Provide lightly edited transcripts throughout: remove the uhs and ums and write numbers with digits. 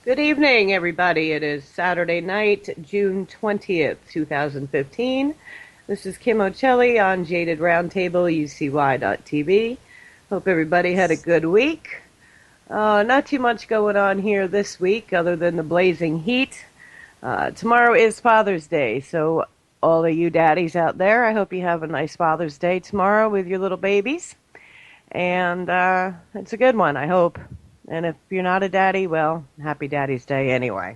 Good evening, everybody. It is Saturday night, June 20th, 2015. This is Kim Ochelli on Jaded Roundtable, UCY.tv. Hope everybody had a good week. Not too much going on here this week other than the blazing heat. Tomorrow is Father's Day, so all of you daddies out there, I hope you have a nice Father's Day tomorrow with your little babies. And it's a good one, I hope. And if you're not a daddy, well, happy Daddy's Day anyway.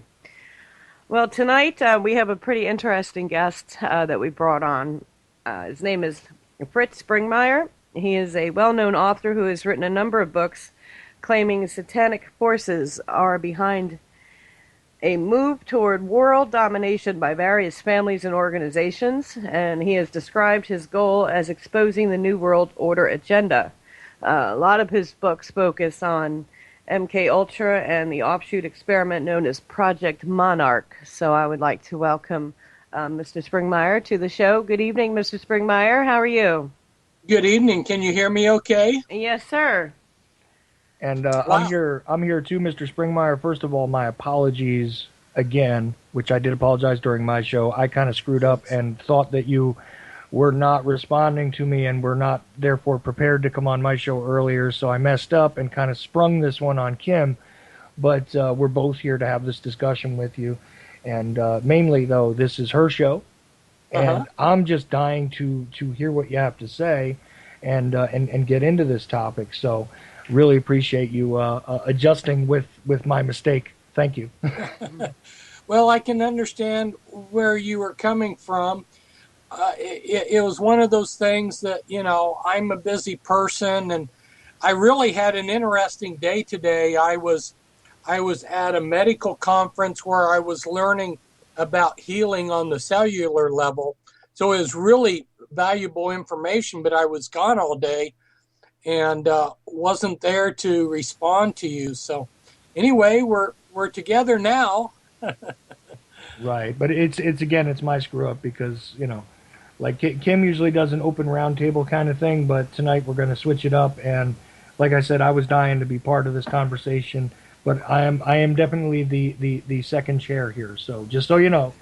Well, tonight we have a pretty interesting guest that we brought on. His name is Fritz Springmeier. He is a well-known author who has written a number of books claiming satanic forces are behind a move toward world domination by various families and organizations, and he has described his goal as exposing the New World Order agenda. A lot of his books focus on MK Ultra and the offshoot experiment known as Project Monarch. So I would like to welcome Mr. Springmeier to the show. Good evening, Mr. Springmeier. How are you? Good evening. Can you hear me okay? Yes, sir. And Wow. I'm here too, Mr. Springmeier. First of all, my apologies again, which I did apologize during my show. I kind of screwed up and thought that you were not responding to me and were not therefore prepared to come on my show earlier, so I messed up and kind of sprung this one on Kim. But we're both here to have this discussion with you. And mainly, though, this is her show, and I'm just dying to hear what you have to say and get into this topic. So really appreciate you adjusting with my mistake. Thank you. Well, I can understand where you were coming from. It was one of those things that, I'm a busy person, and I really had an interesting day today. I was at a medical conference where I was learning about healing on the cellular level. So it was really valuable information, but I was gone all day and wasn't there to respond to you. So anyway, we're together now. Right, but it's my screw up because, like Kim usually does an open roundtable kind of thing, but tonight we're going to switch it up. And like I said, I was dying to be part of this conversation, but I am definitely the second chair here. So just so you know,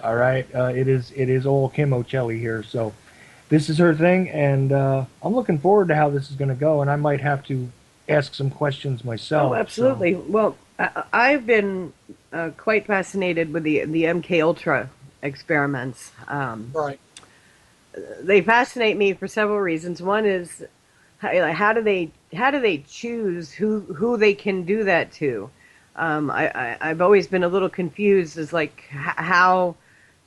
all right, it is old Kim Ochelli here. So this is her thing, and I'm looking forward to how this is going to go. And I might have to ask some questions myself. Oh, absolutely. So. Well, I've been quite fascinated with the MK Ultra experiments. Right. They fascinate me for several reasons. One is how do they choose who they can do that to? I've always been a little confused as like how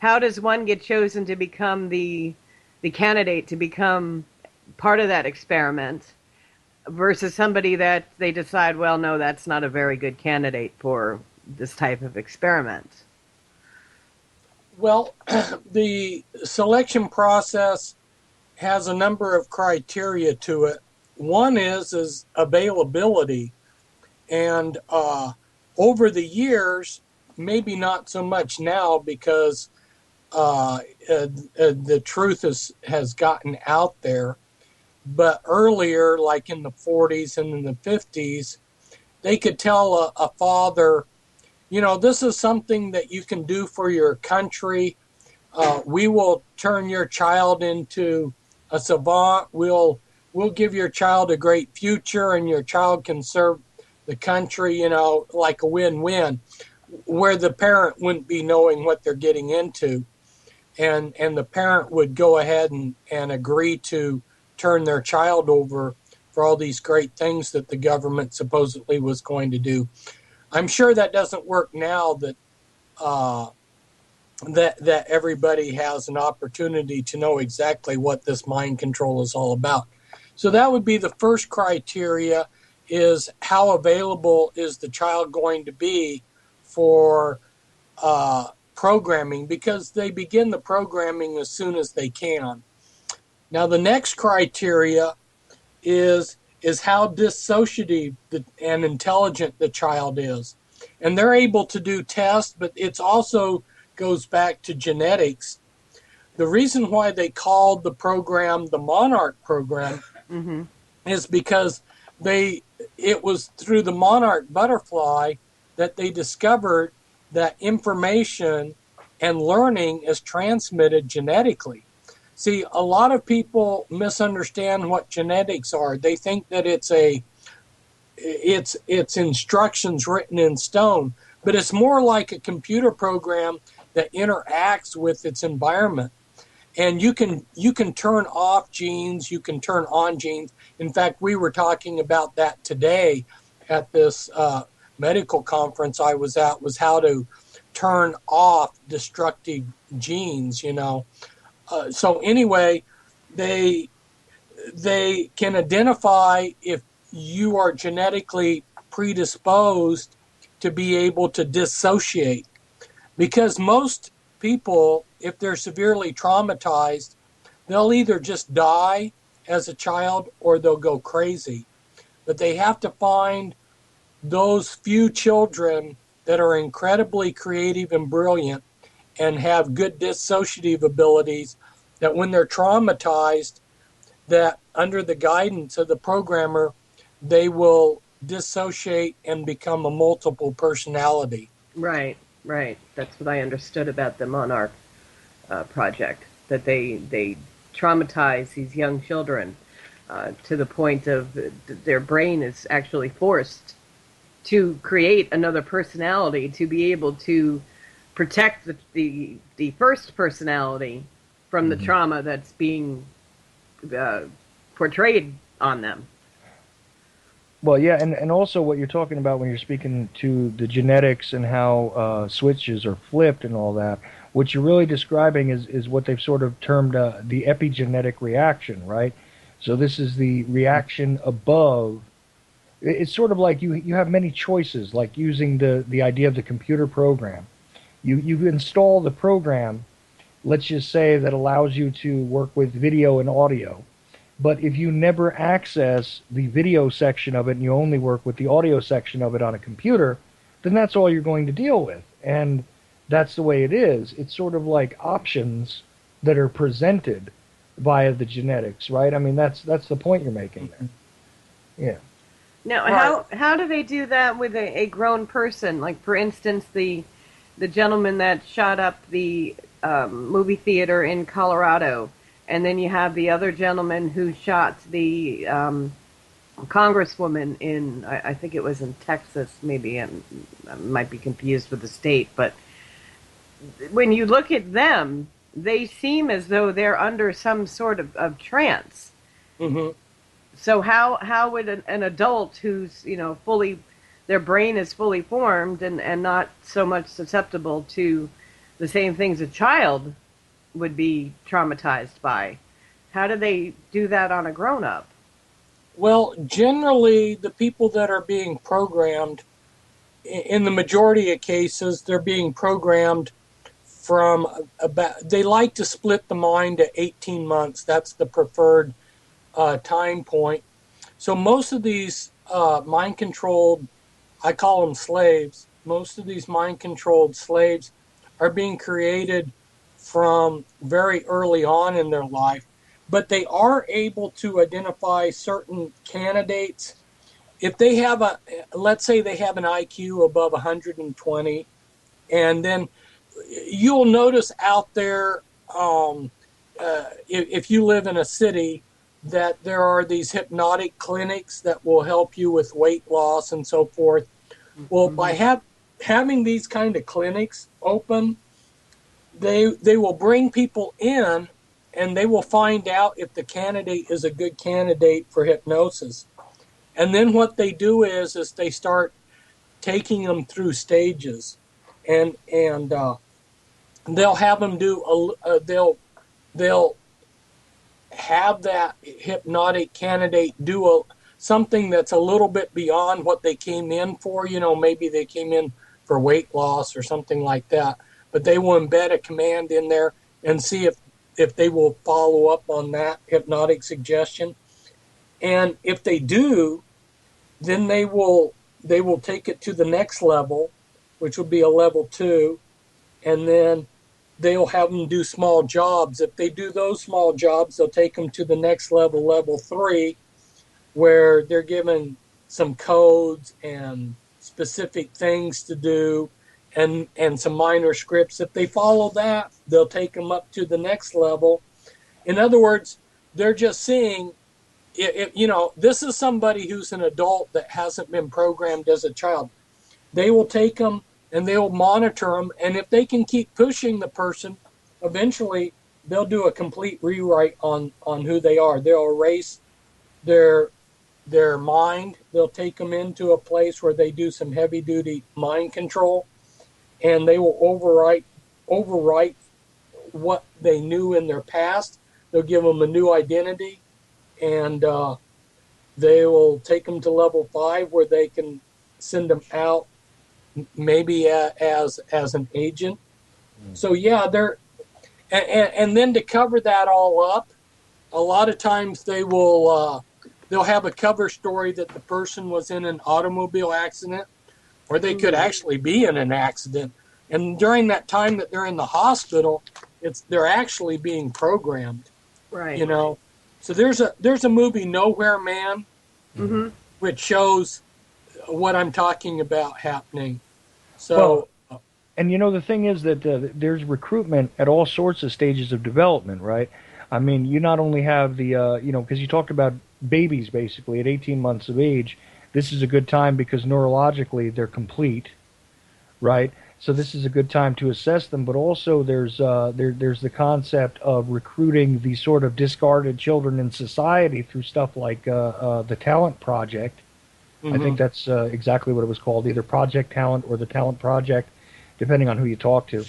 does one get chosen to become the candidate to become part of that experiment versus somebody that they decide, well, no, that's not a very good candidate for this type of experiment. Well, the selection process has a number of criteria to it. One is availability. And over the years, maybe not so much now because the truth has gotten out there. But earlier, like in the 40s and in the 50s, they could tell a father, this is something that you can do for your country. We will turn your child into a savant. We'll give your child a great future, and your child can serve the country, like a win-win, where the parent wouldn't be knowing what they're getting into. And the parent would go ahead and agree to turn their child over for all these great things that the government supposedly was going to do. I'm sure that doesn't work now that that everybody has an opportunity to know exactly what this mind control is all about. So that would be the first criteria, is how available is the child going to be for programming, because they begin the programming as soon as they can. Now the next criteria is how dissociative and intelligent the child is. And they're able to do tests, but it's also goes back to genetics. The reason why they called the program the Monarch program is because it was through the monarch butterfly that they discovered that information and learning is transmitted genetically. See, a lot of people misunderstand what genetics are. They think that it's instructions written in stone, but it's more like a computer program that interacts with its environment. And you can turn off genes, you can turn on genes. In fact, we were talking about that today at this medical conference I was at, was how to turn off destructive genes, you know. So anyway, they can identify if you are genetically predisposed to be able to dissociate. Because most people, if they're severely traumatized, they'll either just die as a child or they'll go crazy. But they have to find those few children that are incredibly creative and brilliant and have good dissociative abilities, that when they're traumatized, that under the guidance of the programmer, they will dissociate and become a multiple personality. Right, right. That's what I understood about the Monarch project, that they traumatize these young children to the point of their brain is actually forced to create another personality to be able to protect the first personality from the trauma that's being portrayed on them. Well, yeah, and also what you're talking about when you're speaking to the genetics and how switches are flipped and all that, what you're really describing is what they've sort of termed the epigenetic reaction, right? So this is the reaction above. It's sort of like you have many choices, like using the idea of the computer program. You install the program, let's just say, that allows you to work with video and audio. But if you never access the video section of it and you only work with the audio section of it on a computer, then that's all you're going to deal with. And that's the way it is. It's sort of like options that are presented via the genetics, right? I mean, that's the point you're making there. Yeah. Now, Right. how do they do that with a grown person? Like, for instance, the gentleman that shot up the movie theater in Colorado, and then you have the other gentleman who shot the congresswoman in, I think it was in Texas, maybe. I might be confused with the state, but when you look at them, they seem as though they're under some sort of trance. Mm-hmm. So how would an adult who's, fully, their brain is fully formed and not so much susceptible to the same things a child would be traumatized by, how do they do that on a grown-up? Well, generally, the people that are being programmed, in the majority of cases, they're being programmed from they like to split the mind at 18 months. That's the preferred time point. So most of these mind-controlled, I call them slaves, most of these mind-controlled slaves are being created from very early on in their life. But they are able to identify certain candidates. If they have let's say they have an IQ above 120, and then you'll notice out there, if you live in a city, that there are these hypnotic clinics that will help you with weight loss and so forth. Well, by having these kind of clinics open, they will bring people in and they will find out if the candidate is a good candidate for hypnosis. And then what they do is they start taking them through stages, and they'll have them do they'll have that hypnotic candidate do something that's a little bit beyond what they came in for. Maybe they came in for weight loss or something like that, but they will embed a command in there and see if they will follow up on that hypnotic suggestion. And if they do, then they will take it to the next level, which will be a level 2, and then they'll have them do small jobs. If they do those small jobs, they'll take them to the next level, level 3, where they're given some codes and specific things to do and some minor scripts. If they follow that, they'll take them up to the next level. In other words, they're just seeing, this is somebody who's an adult that hasn't been programmed as a child. They will take them and they will monitor them. And if they can keep pushing the person, eventually they'll do a complete rewrite on who they are. They'll erase their mind. They'll take them into a place where they do some heavy duty mind control, and they will overwrite what they knew in their past. They'll give them a new identity, and they will take them to level 5 where they can send them out maybe as an agent. So yeah, they're and then to cover that all up, a lot of times they'll have a cover story that the person was in an automobile accident, or they could actually be in an accident, and during that time that they're in the hospital, they're actually being programmed. Right. So there's a movie, Nowhere Man, which shows what I'm talking about happening. So, and the thing is that there's recruitment at all sorts of stages of development, right? I mean, you not only have the, because you talked about babies basically at 18 months of age. This is a good time because neurologically they're complete, right? So this is a good time to assess them. But also there's the concept of recruiting these sort of discarded children in society through stuff like the Talent Project. I think that's exactly what it was called, either Project Talent or the Talent Project, depending on who you talk to,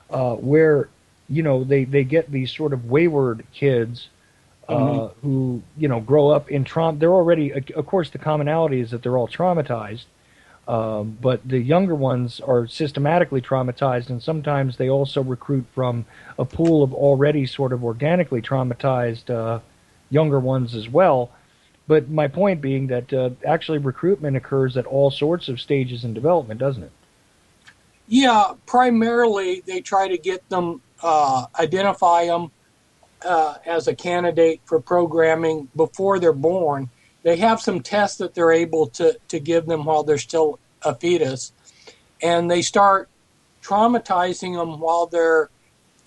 where, they get these sort of wayward kids who, grow up in trauma. They're already, of course, the commonality is that they're all traumatized, but the younger ones are systematically traumatized, and sometimes they also recruit from a pool of already sort of organically traumatized younger ones as well. But my point being that actually recruitment occurs at all sorts of stages in development, doesn't it? Yeah, primarily they try to get them, identify them as a candidate for programming before they're born. They have some tests that they're able to give them while they're still a fetus, and they start traumatizing them while they're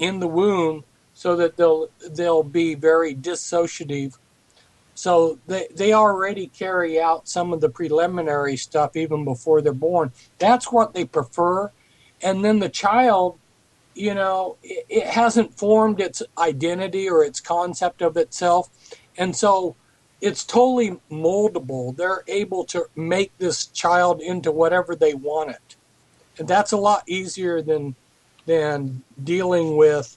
in the womb so that they'll be very dissociative. So they already carry out some of the preliminary stuff even before they're born. That's what they prefer. And then the child, it hasn't formed its identity or its concept of itself. And so it's totally moldable. They're able to make this child into whatever they want it. And that's a lot easier than dealing with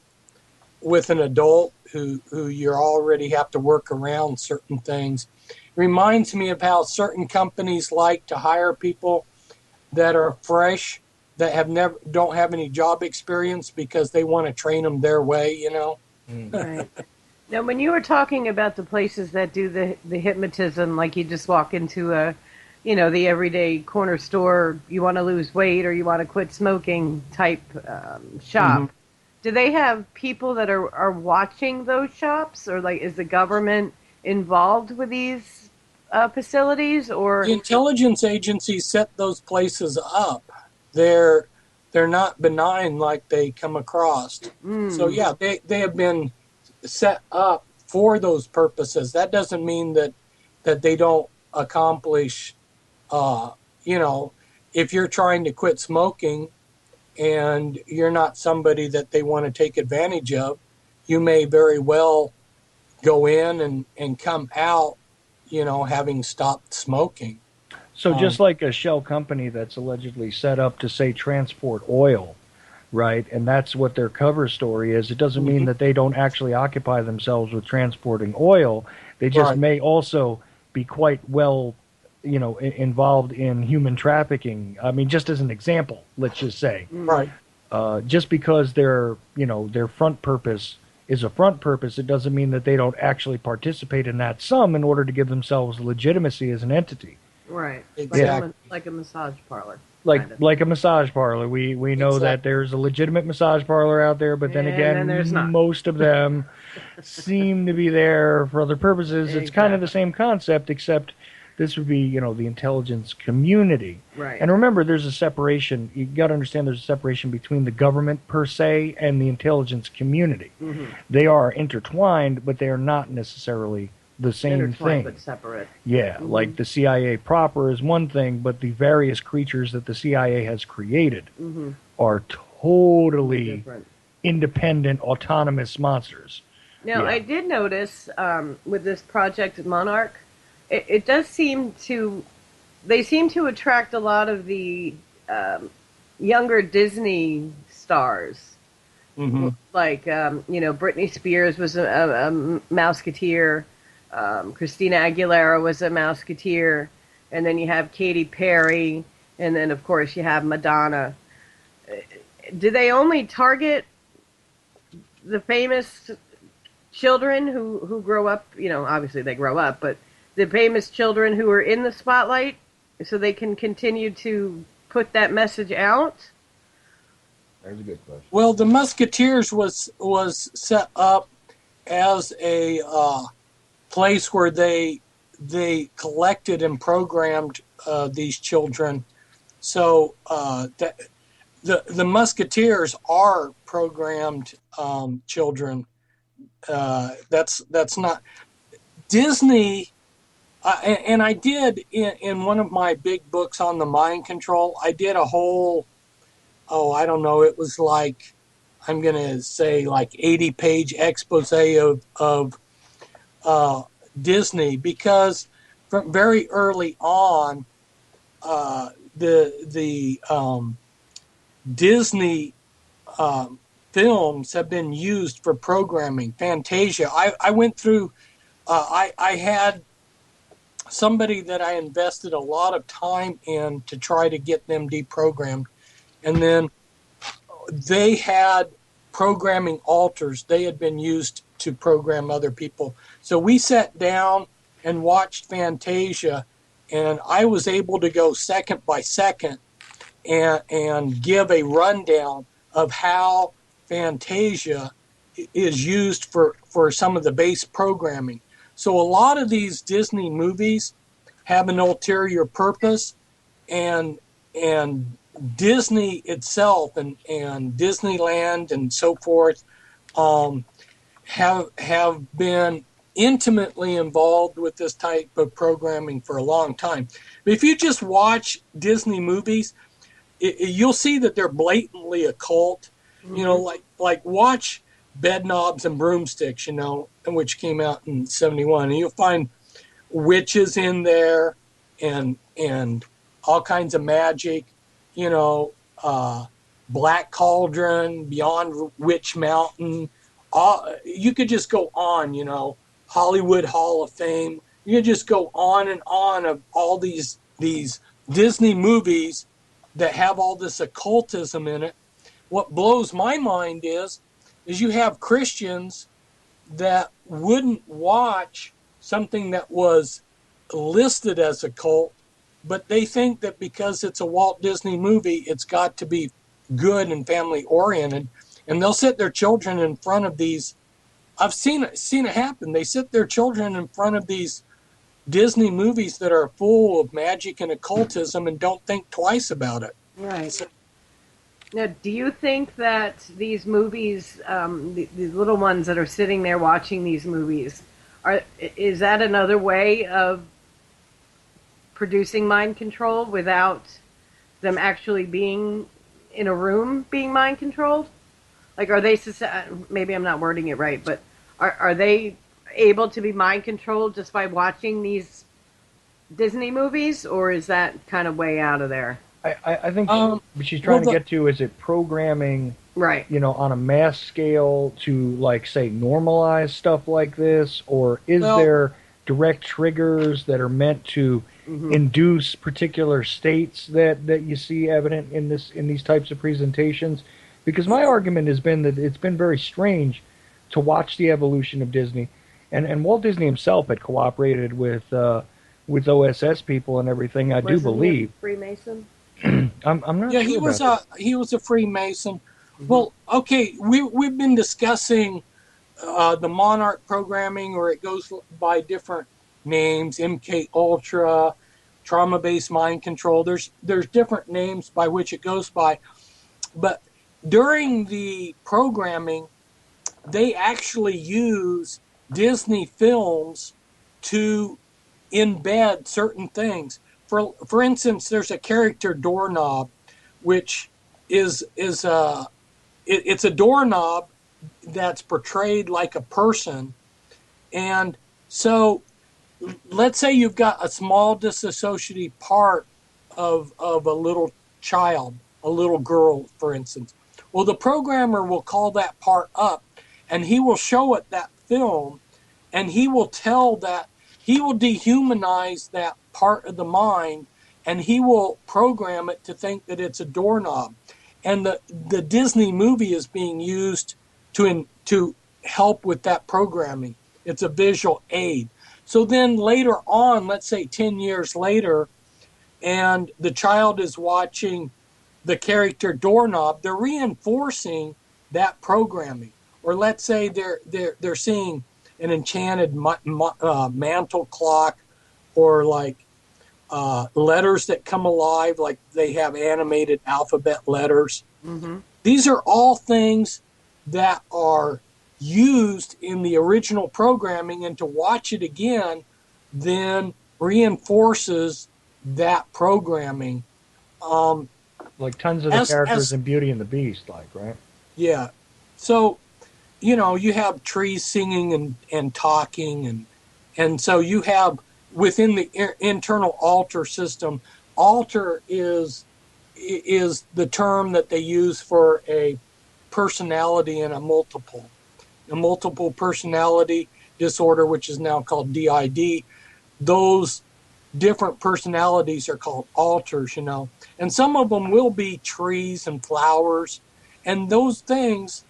an adult who you already have to work around certain things. It reminds me of how certain companies like to hire people that are fresh, that don't have any job experience because they want to train them their way, Right. Now, when you were talking about the places that do the hypnotism, like you just walk into the everyday corner store, you want to lose weight or you want to quit smoking type shop, do they have people that are watching those shops, or is the government involved with these facilities? Or the intelligence agencies set those places up. They're not benign like they come across. So yeah, they have been set up for those purposes. That doesn't mean that they don't accomplish. If you're trying to quit smoking and you're not somebody that they want to take advantage of, you may very well go in and come out, having stopped smoking. So just like a shell company that's allegedly set up to, say, transport oil, right, and that's what their cover story is, it doesn't mean that they don't actually occupy themselves with transporting oil. They just may also be quite well, involved in human trafficking. I mean, just as an example, let's just say. Right. Just because their front purpose is a front purpose, it doesn't mean that they don't actually participate in that sum in order to give themselves legitimacy as an entity. Right. Exactly. Like a massage parlor. Like a massage parlor. We know that there's a legitimate massage parlor out there, but then again, there's not. most of them seem to be there for other purposes. It's kind of the same concept, except This would be, the intelligence community. Right. And remember, there's a separation. You got to understand there's a separation between the government per se and the intelligence community. Mm-hmm. They are intertwined, but they are not necessarily the same thing. But separate. Yeah, like the CIA proper is one thing, but the various creatures that the CIA has created are totally different, independent, autonomous monsters. Now, I did notice with this Project Monarch, it does seem to, they seem to attract a lot of the younger Disney stars. Like, Britney Spears was a Mouseketeer, Christina Aguilera was a Mouseketeer, and then you have Katy Perry, and then, of course, you have Madonna. Do they only target the famous children who grow up, obviously they grow up, but the famous children who are in the spotlight so they can continue to put that message out? That's a good question. Well, the Musketeers was set up as a place where they collected and programmed these children. So the Musketeers are programmed children. That's not Disney. And I did in one of my big books on the mind control, I did a whole, I don't know, it was like, I'm going to say like 80-page expose of Disney, because from very early on, the Disney films have been used for programming. Fantasia. I went through, I had somebody that I invested a lot of time in to try to get them deprogrammed. And then they had programming alters. They had been used to program other people. So we sat down and watched Fantasia, and I was able to go second by second and give a rundown of how Fantasia is used for some of the base programming. So a lot of these Disney movies have an ulterior purpose, and Disney itself and Disneyland and so forth have been intimately involved with this type of programming for a long time. But if you just watch Disney movies, you'll see that they're blatantly occult. Like watch Bedknobs and Broomsticks, which came out in 1971, and you'll find witches in there and all kinds of magic, Black Cauldron, Beyond Witch Mountain. You could just go on, Hollywood Hall of Fame. You could just go on and on of all these Disney movies that have all this occultism in it. What blows my mind is you have Christians that wouldn't watch something that was listed as a cult, but they think that because it's a Walt Disney movie, it's got to be good and family oriented, and they'll sit their children in front of these. I've seen it happen. They sit their children in front of these Disney movies that are full of magic and occultism and don't think twice about it. Right. Now, do you think that these movies, the little ones that are sitting there watching these movies, is that another way of producing mind control without them actually being in a room being mind controlled? Like, are they, maybe I'm not wording it right, but are they able to be mind controlled just by watching these Disney movies, or is that kind of way out of there? I think what she's trying to get to is it programming, right? On a mass scale to, like, say, normalize stuff like this, or is there direct triggers that are meant to induce particular states that you see evident in these types of presentations? Because my argument has been that it's been very strange to watch the evolution of Disney, and Walt Disney himself had cooperated with OSS people and everything. I do believe he a Freemason. I'm not sure. Yeah, he was a Freemason. Mm-hmm. Well, okay, we've been discussing the Monarch programming, or it goes by different names, MK Ultra, trauma-based mind control. There's different names by which it goes by. But during the programming, they actually use Disney films to embed certain things. For instance, there's a character doorknob, which is it's a doorknob that's portrayed like a person. And so let's say you've got a small disassociative part of a little child, a little girl, for instance. Well, the programmer will call that part up, and he will show it that film, and he will dehumanize that part of the mind, and he will program it to think that it's a doorknob. And the Disney movie is being used to help with that programming. It's a visual aid. So then later on, let's say 10 years later, and the child is watching the character doorknob, they're reinforcing that programming. Or let's say they're seeing an enchanted mantle clock, or like letters that come alive, like they have animated alphabet letters. Mm-hmm. These are all things that are used in the original programming, and to watch it again then reinforces that programming. Like tons of the characters in Beauty and the Beast, like, right? Yeah. So, you have trees singing and talking, and so you have within the internal alter system. Alter is the term that they use for a personality and a multiple personality disorder, which is now called DID. Those different personalities are called alters, and some of them will be trees and flowers, and those things,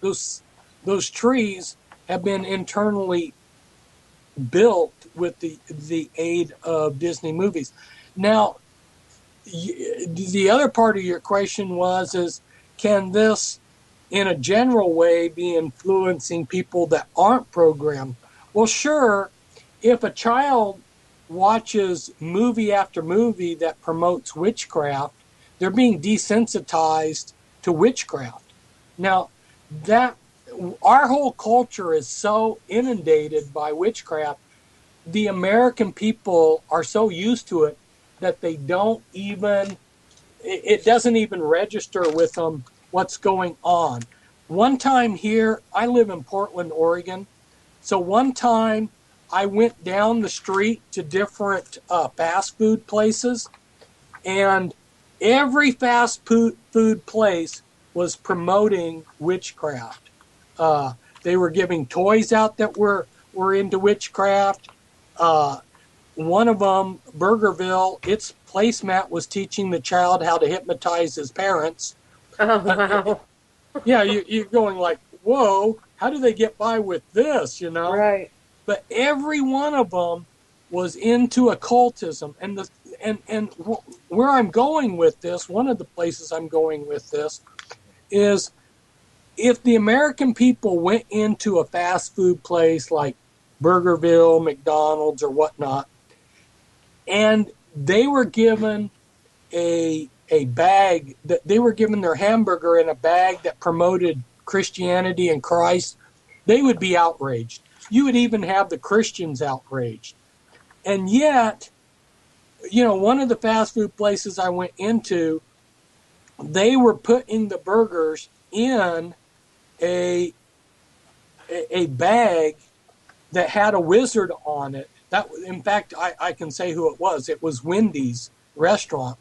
those trees have been internally built with the aid of Disney movies. Now, the other part of your question is, can this in a general way be influencing people that aren't programmed? Well, sure. If a child watches movie after movie that promotes witchcraft, they're being desensitized to witchcraft. Now, that our whole culture is so inundated by witchcraft, the American people are so used to it that it doesn't even register with them what's going on. One time here, I live in Portland, Oregon. So one time I went down the street to different fast food places, and every fast food place was promoting witchcraft. They were giving toys out that were into witchcraft. One of them, Burgerville, its placemat was teaching the child how to hypnotize his parents. Oh, wow. Yeah, you're going like, whoa, how do they get by with this, Right. But every one of them was into occultism. And where I'm going with this, one of the places I'm going with this, is if the American people went into a fast food place like Burgerville, McDonald's, or whatnot, and they were given a bag, that they were given their hamburger in a bag that promoted Christianity and Christ, they would be outraged. You would even have the Christians outraged. And yet, one of the fast food places I went into, they were putting the burgers in a bag that had a wizard on it. That, in fact, I can say who it was. It was Wendy's restaurant.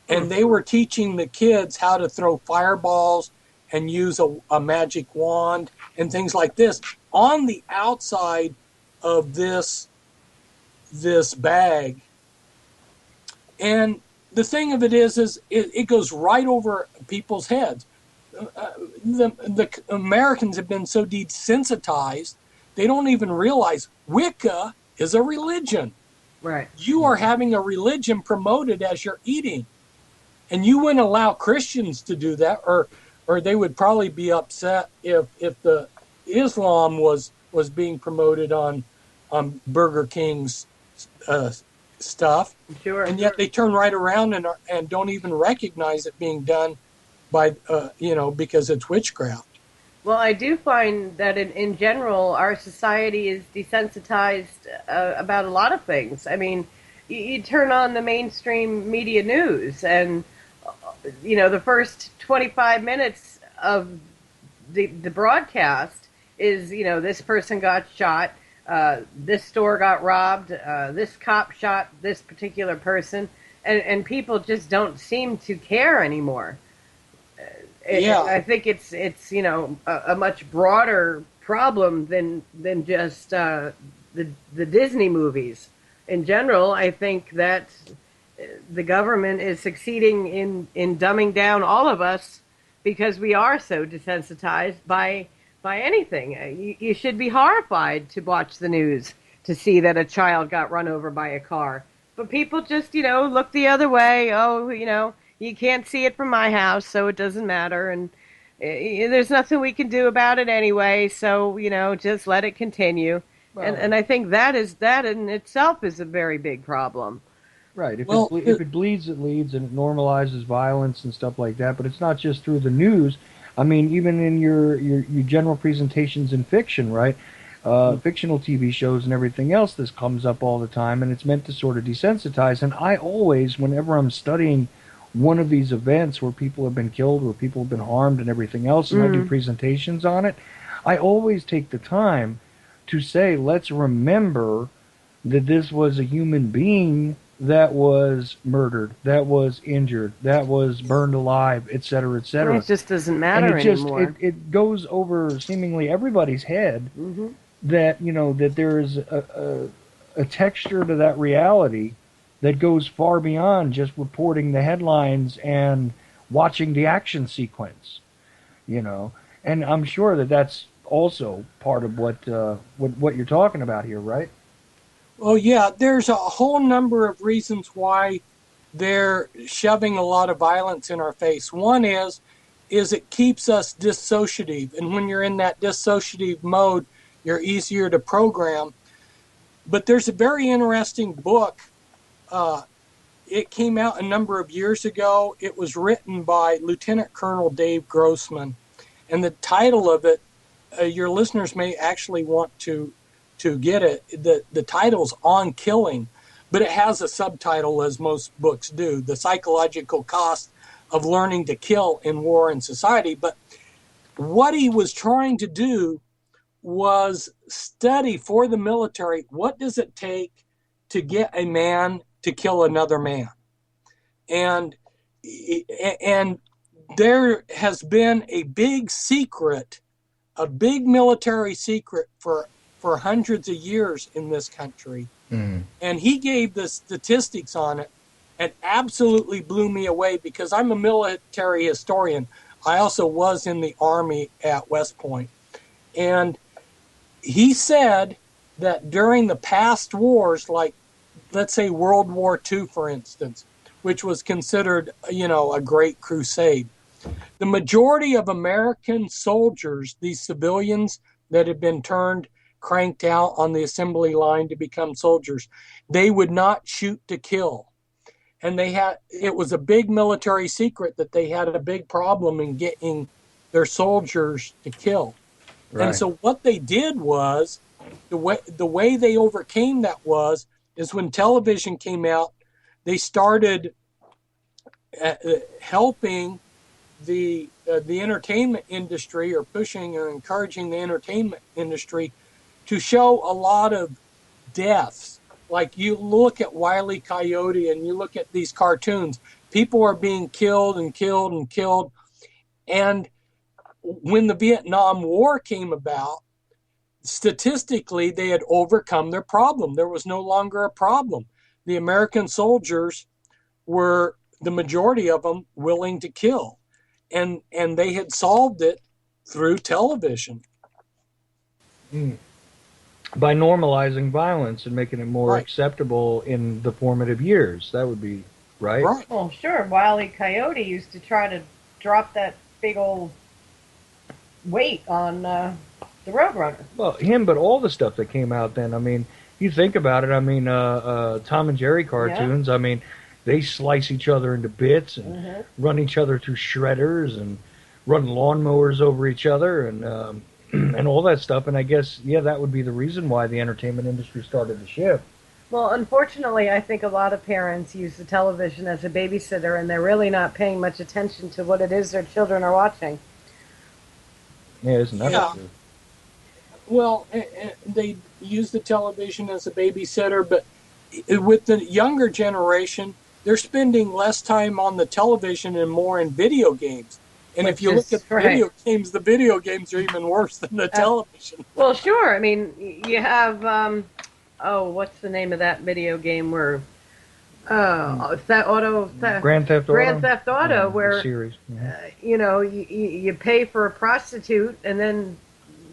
And they were teaching the kids how to throw fireballs and use a magic wand and things like this on the outside of this bag. And the thing of it is it goes right over people's heads. The Americans have been so desensitized, they don't even realize Wicca is a religion. Right. You are having a religion promoted as you're eating. And you wouldn't allow Christians to do that, or they would probably be upset if the Islam was being promoted on Burger King's uh, stuff, Sure. and yet they turn right around and don't even recognize it being done by because it's witchcraft. Well, I do find that in general, our society is desensitized about a lot of things. I mean, you turn on the mainstream media news, and the first 25 minutes of the broadcast is, this person got shot, this store got robbed, this cop shot this particular person, and people just don't seem to care anymore. Yeah. I think it's a much broader problem than just the Disney movies. In general, I think that the government is succeeding in dumbing down all of us because we are so desensitized by anything. You should be horrified to watch the news to see that a child got run over by a car. But people just, look the other way. Oh, you can't see it from my house, so it doesn't matter. And there's nothing we can do about it anyway, so, just let it continue. Well, And I think that in itself is a very big problem. right. If Well, it bleeds, it leads, and it normalizes violence and stuff like that. But it's not just through the news. I mean, even in your general presentations in fiction, right? Fictional TV shows and everything else, this comes up all the time, and it's meant to sort of desensitize. And I always, whenever I'm studying one of these events where people have been killed, where people have been harmed and everything else, and I do presentations on it, I always take the time to say, let's remember that this was a human being that was murdered, that was injured, that was burned alive, etc., etc. It just doesn't matter anymore. It goes over seemingly everybody's head that that there is a texture to that reality that goes far beyond just reporting the headlines and watching the action sequence, And I'm sure that that's also part of what you're talking about here, right? Oh, yeah, there's a whole number of reasons why they're shoving a lot of violence in our face. One is it keeps us dissociative, and when you're in that dissociative mode, you're easier to program. But there's a very interesting book. It came out a number of years ago. It was written by Lieutenant Colonel Dave Grossman, and the title of it, your listeners may actually want to get it. The title's On Killing, but it has a subtitle, as most books do, The Psychological Cost of Learning to Kill in War and Society. But what he was trying to do was study for the military, what does it take to get a man to kill another man? And there has been a big secret, a big military secret for hundreds of years in this country. And he gave the statistics on it and absolutely blew me away because I'm a military historian. I also was in the Army at West Point. And he said that during the past wars, like let's say World War II, for instance, which was considered, a great crusade, the majority of American soldiers, these civilians that had been cranked out on the assembly line to become soldiers, they would not shoot to kill. And it was a big military secret that they had a big problem in getting their soldiers to kill. Right. And so what they did was, the way they overcame that is when television came out, they started helping the entertainment industry, or pushing or encouraging the entertainment industry to show a lot of deaths. Like you look at Wile E. Coyote and you look at these cartoons, people are being killed and killed and killed. And when the Vietnam War came about, statistically, they had overcome their problem. There was no longer a problem. The American soldiers were, the majority of them, willing to kill. And they had solved it through television. By normalizing violence and making it more Right. acceptable in the formative years. That would be right. Right. Well, sure. Wile E. Coyote used to try to drop that big old weight on the Roadrunner. Well, him, but all the stuff that came out then. I mean, You think about it. I mean, Tom and Jerry cartoons. I mean, they slice each other into bits and run each other through shredders and run lawnmowers over each other and and all that stuff. And I guess that would be the reason why the entertainment industry started to shift. Well, unfortunately, I think a lot of parents use the television as a babysitter, and they're really not paying much attention to what it is their children are watching. Yeah, isn't that true? Well, they use the television as a babysitter, but with the younger generation, they're spending less time on the television and more in video games. And if you look at the video games are even worse than the television. Well, sure. I mean, you have, what's the name of that video game where, Grand Theft Auto, where, series. You pay for a prostitute and then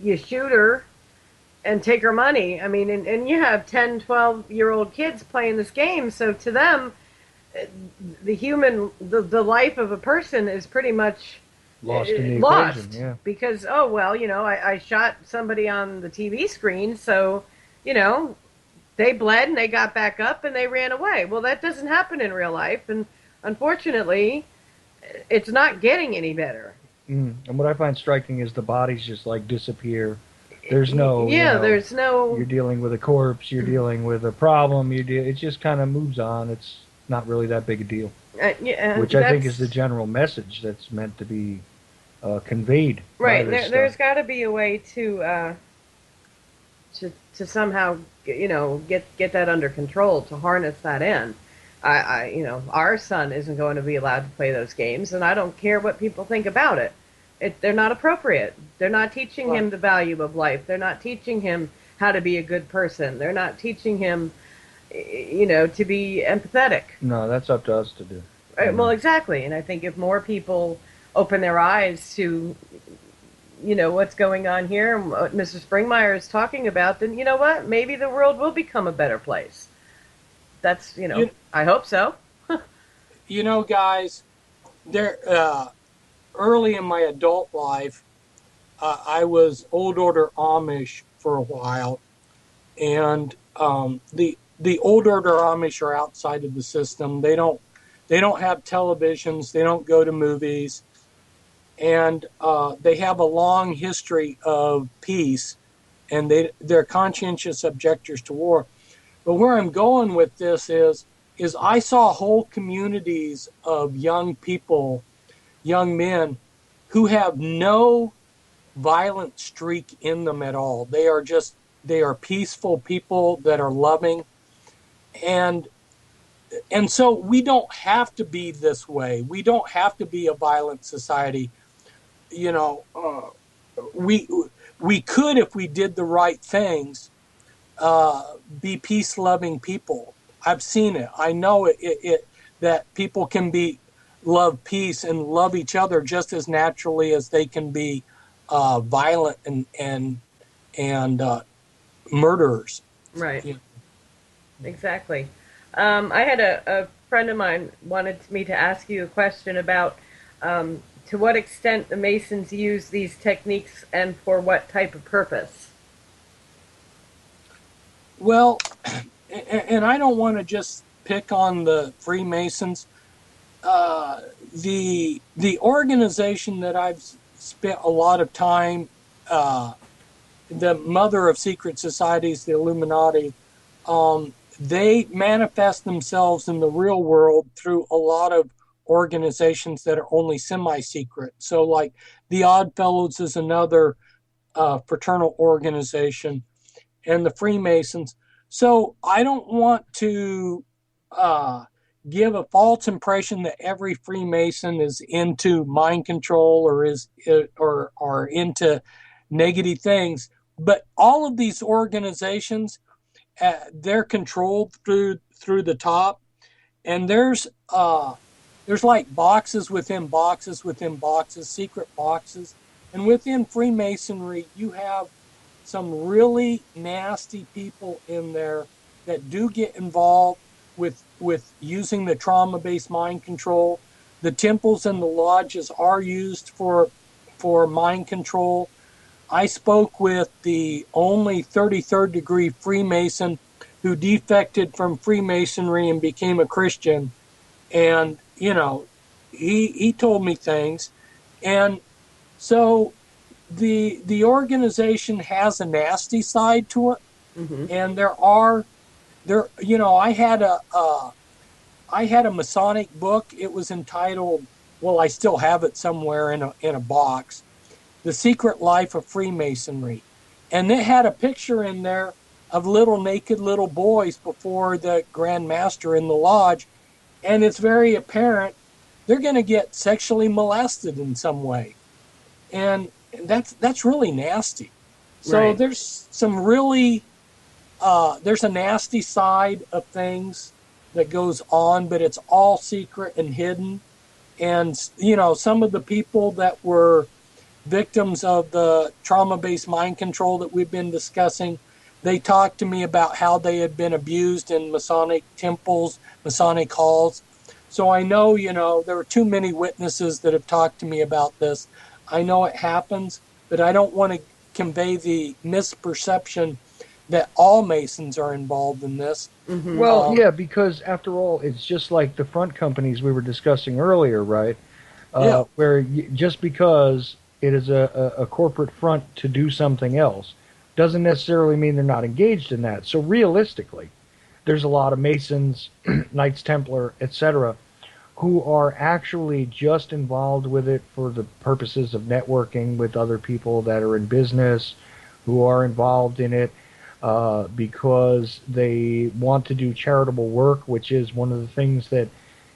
you shoot her and take her money. I mean, and you have 10, 12-year-old kids playing this game. So to them, the life of a person is pretty much lost in the equation. Yeah. Because, I shot somebody on the TV screen. So, they bled and they got back up and they ran away. Well, that doesn't happen in real life. And unfortunately, it's not getting any better. And what I find striking is the bodies just like disappear. There's no, there's no. You're dealing with a corpse. You're dealing with a problem. It just kind of moves on. It's not really that big a deal. Which I think is the general message that's meant to be conveyed. Right. There's got to be a way to somehow get that under control, to harness that in. Our son isn't going to be allowed to play those games, and I don't care what people think about it. They're not appropriate. They're not teaching him the value of life. They're not teaching him how to be a good person. They're not teaching him, to be empathetic. No, that's up to us to do. Well, exactly. And I think if more people open their eyes to, what's going on here, and what Mr. Springmeier is talking about, then you know what? Maybe the world will become a better place. That's, I hope so. Guys, early in my adult life, I was old order Amish for a while, and the old order Amish are outside of the system. They don't have televisions. They don't go to movies, and they have a long history of peace, and they're conscientious objectors to war. But where I'm going with this is I saw whole communities of young people, young men, who have no violent streak in them at all. They are peaceful people that are loving. And so we don't have to be this way. We don't have to be a violent society. We could, if we did the right things, be peace-loving people. I've seen it. I know it that people can love peace and love each other just as naturally as they can be violent and murderers. Right. Exactly. I had a friend of mine wanted me to ask you a question about to what extent the Masons use these techniques and for what type of purpose. Well, and I don't want to just pick on the Freemasons. The organization that I've spent a lot of time, the mother of secret societies, the Illuminati, they manifest themselves in the real world through a lot of organizations that are only semi-secret. So like the Odd Fellows is another fraternal organization, and the Freemasons. So I don't want to give a false impression that every Freemason is into mind control or into negative things. But all of these organizations, they're controlled through the top, and there's like boxes within boxes within boxes, secret boxes, and within Freemasonry you have some really nasty people in there that do get involved with using the trauma-based mind control. The temples and the lodges are used for mind control. I spoke with the only 33rd degree Freemason who defected from Freemasonry and became a Christian. And, he told me things. And so the organization has a nasty side to it. Mm-hmm. And I had a Masonic book. It was entitled, well, I still have it somewhere in a box, The Secret Life of Freemasonry. And it had a picture in there of naked little boys before the Grand Master in the lodge. And it's very apparent they're going to get sexually molested in some way. And that's really nasty. So Right. there's some really, there's a nasty side of things that goes on, but it's all secret and hidden. And, some of the people that were victims of the trauma-based mind control that we've been discussing, they talked to me about how they had been abused in Masonic temples, Masonic halls. So I know, there were too many witnesses that have talked to me about this. I know it happens, but I don't want to convey the misperception that all Masons are involved in this. Mm-hmm. Well, yeah, because after all, it's just like the front companies we were discussing earlier, right? Yeah. Where just because it is a corporate front to do something else doesn't necessarily mean they're not engaged in that. So realistically, there's a lot of Masons, Knights Templar, etc., who are actually just involved with it for the purposes of networking with other people that are in business, who are involved in it because they want to do charitable work, which is one of the things that,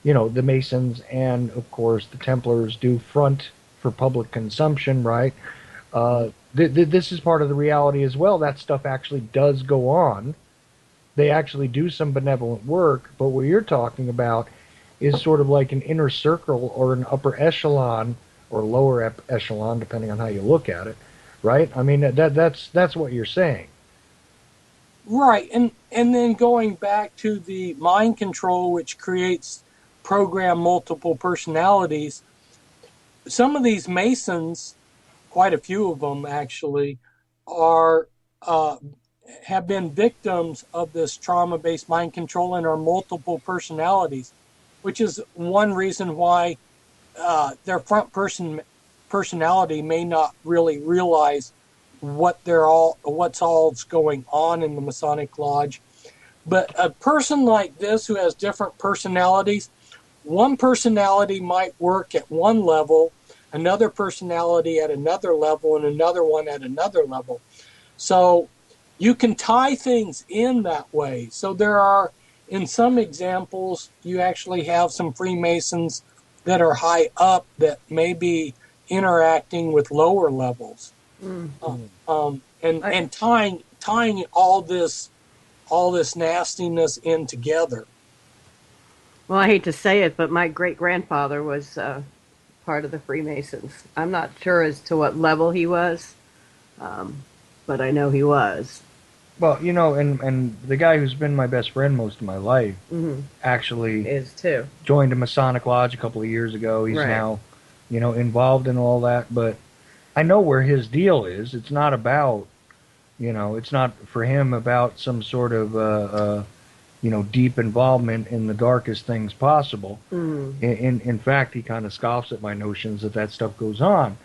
the Masons and, of course, the Templars do front for public consumption, right? This is part of the reality as well. That stuff actually does go on. They actually do some benevolent work, but what you're talking about is sort of like an inner circle or an upper echelon or lower echelon, depending on how you look at it, right? I mean, that's what you're saying. Right. And then going back to the mind control, which creates program multiple personalities, some of these Masons, quite a few of them actually, are have been victims of this trauma-based mind control and are multiple personalities, which is one reason why their front personality may not really realize what's all's going on in the Masonic Lodge. But a person like this who has different personalities, one personality might work at one level, another personality at another level, and another one at another level. So you can tie things in that way. So there are, in some examples, you actually have some Freemasons that are high up that may be interacting with lower levels. And tying all this nastiness in together. Well, I hate to say it, but my great-grandfather was part of the Freemasons. I'm not sure as to what level he was, but I know he was. Well, and the guy who's been my best friend most of my life actually Is too. joined a Masonic Lodge a couple of years ago. He's Right. now, involved in all that, but I know where his deal is. It's not about, it's not for him about some sort of, deep involvement in the darkest things possible. In fact, he kind of scoffs at my notions that stuff goes on.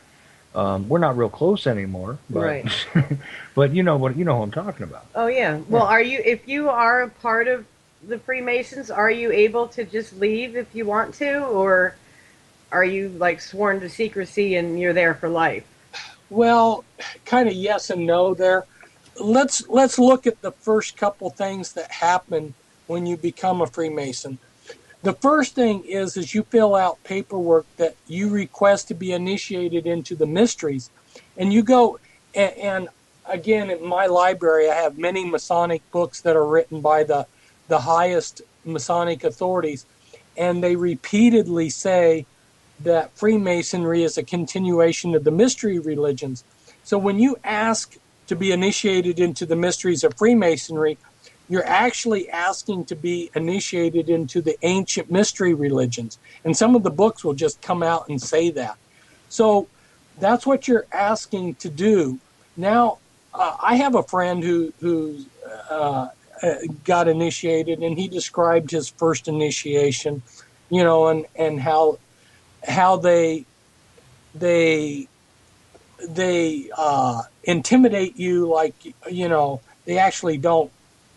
We're not real close anymore, but Right. but you know who I'm talking about. Oh yeah. Well, if you are a part of the Freemasons, are you able to just leave if you want to, or are you like sworn to secrecy and you're there for life? Well, kind of yes and no there. Let's look at the first couple things that happen when you become a Freemason. The first thing is you fill out paperwork that you request to be initiated into the mysteries. And you go, and again, in my library, I have many Masonic books that are written by the highest Masonic authorities. And they repeatedly say that Freemasonry is a continuation of the mystery religions. So when you ask to be initiated into the mysteries of Freemasonry, you're actually asking to be initiated into the ancient mystery religions. And some of the books will just come out and say that. So that's what you're asking to do. Now, I have a friend who got initiated, and he described his first initiation, and how they intimidate you, like, they actually don't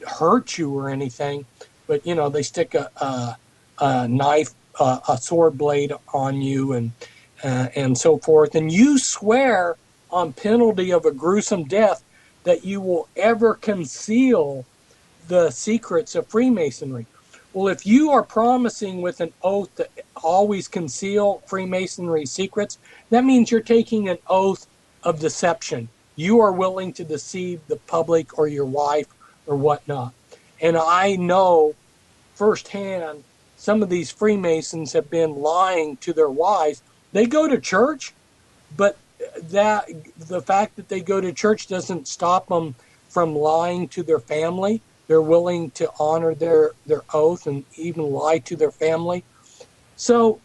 hurt you or anything, but they stick a knife, a sword blade on you, and so forth, and you swear on penalty of a gruesome death that you will ever conceal the secrets of Freemasonry. Well, if you are promising with an oath to always conceal Freemasonry secrets, that means you're taking an oath of deception. You are willing to deceive the public or your wife or whatnot. And I know firsthand some of these Freemasons have been lying to their wives. They go to church, but the fact that they go to church doesn't stop them from lying to their family. They're willing to honor their oath and even lie to their family. So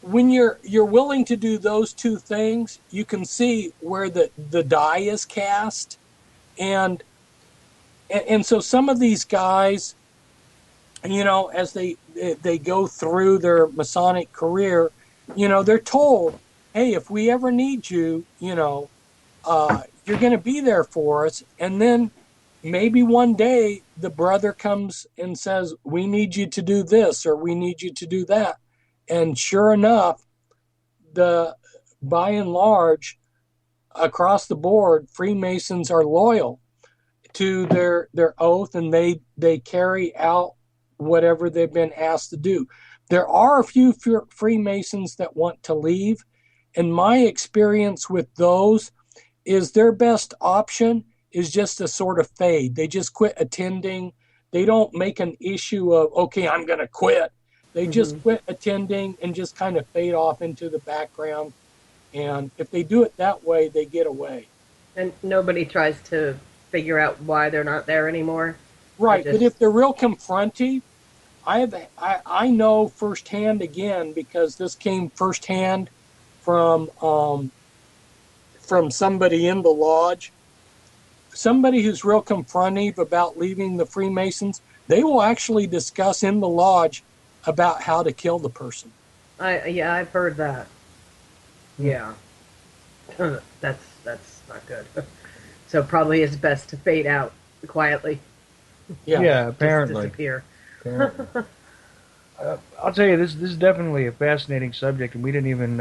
when you're willing to do those two things, you can see where the die is cast. And so some of these guys, as they go through their Masonic career, they're told, hey, if we ever need you, you're going to be there for us. And then maybe one day the brother comes and says, we need you to do this, or we need you to do that. And sure enough, by and large, across the board, Freemasons are loyal to their oath, and they carry out whatever they've been asked to do. There are a few Freemasons that want to leave, and my experience with those is their best option is just to sort of fade. They just quit attending. They don't make an issue of, okay, I'm going to quit. They just quit attending and just kind of fade off into the background. And if they do it that way, they get away. And nobody tries to figure out why they're not there anymore. Right, but if they're real confronty, I know firsthand, again, because this came firsthand from somebody in the lodge. Somebody who's real confrontive about leaving the Freemasons, they will actually discuss in the lodge about how to kill the person. I've heard that. Yeah. That's not good. So probably it's best to fade out quietly. Yeah, apparently. Just disappear. Apparently. I'll tell you, this is definitely a fascinating subject, and we didn't even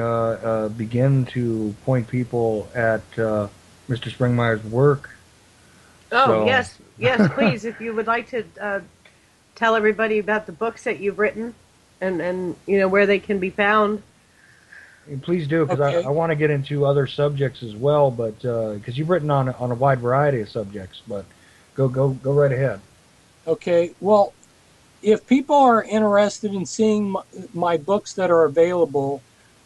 begin to point people at Mr. Springmeier's work. Oh, So. yes, please. If you would like to tell everybody about the books that you've written and where they can be found. Please do, because Okay. I want to get into other subjects as well, but because you've written on a wide variety of subjects, but go right ahead. Okay, well, if people are interested in seeing my books that are available,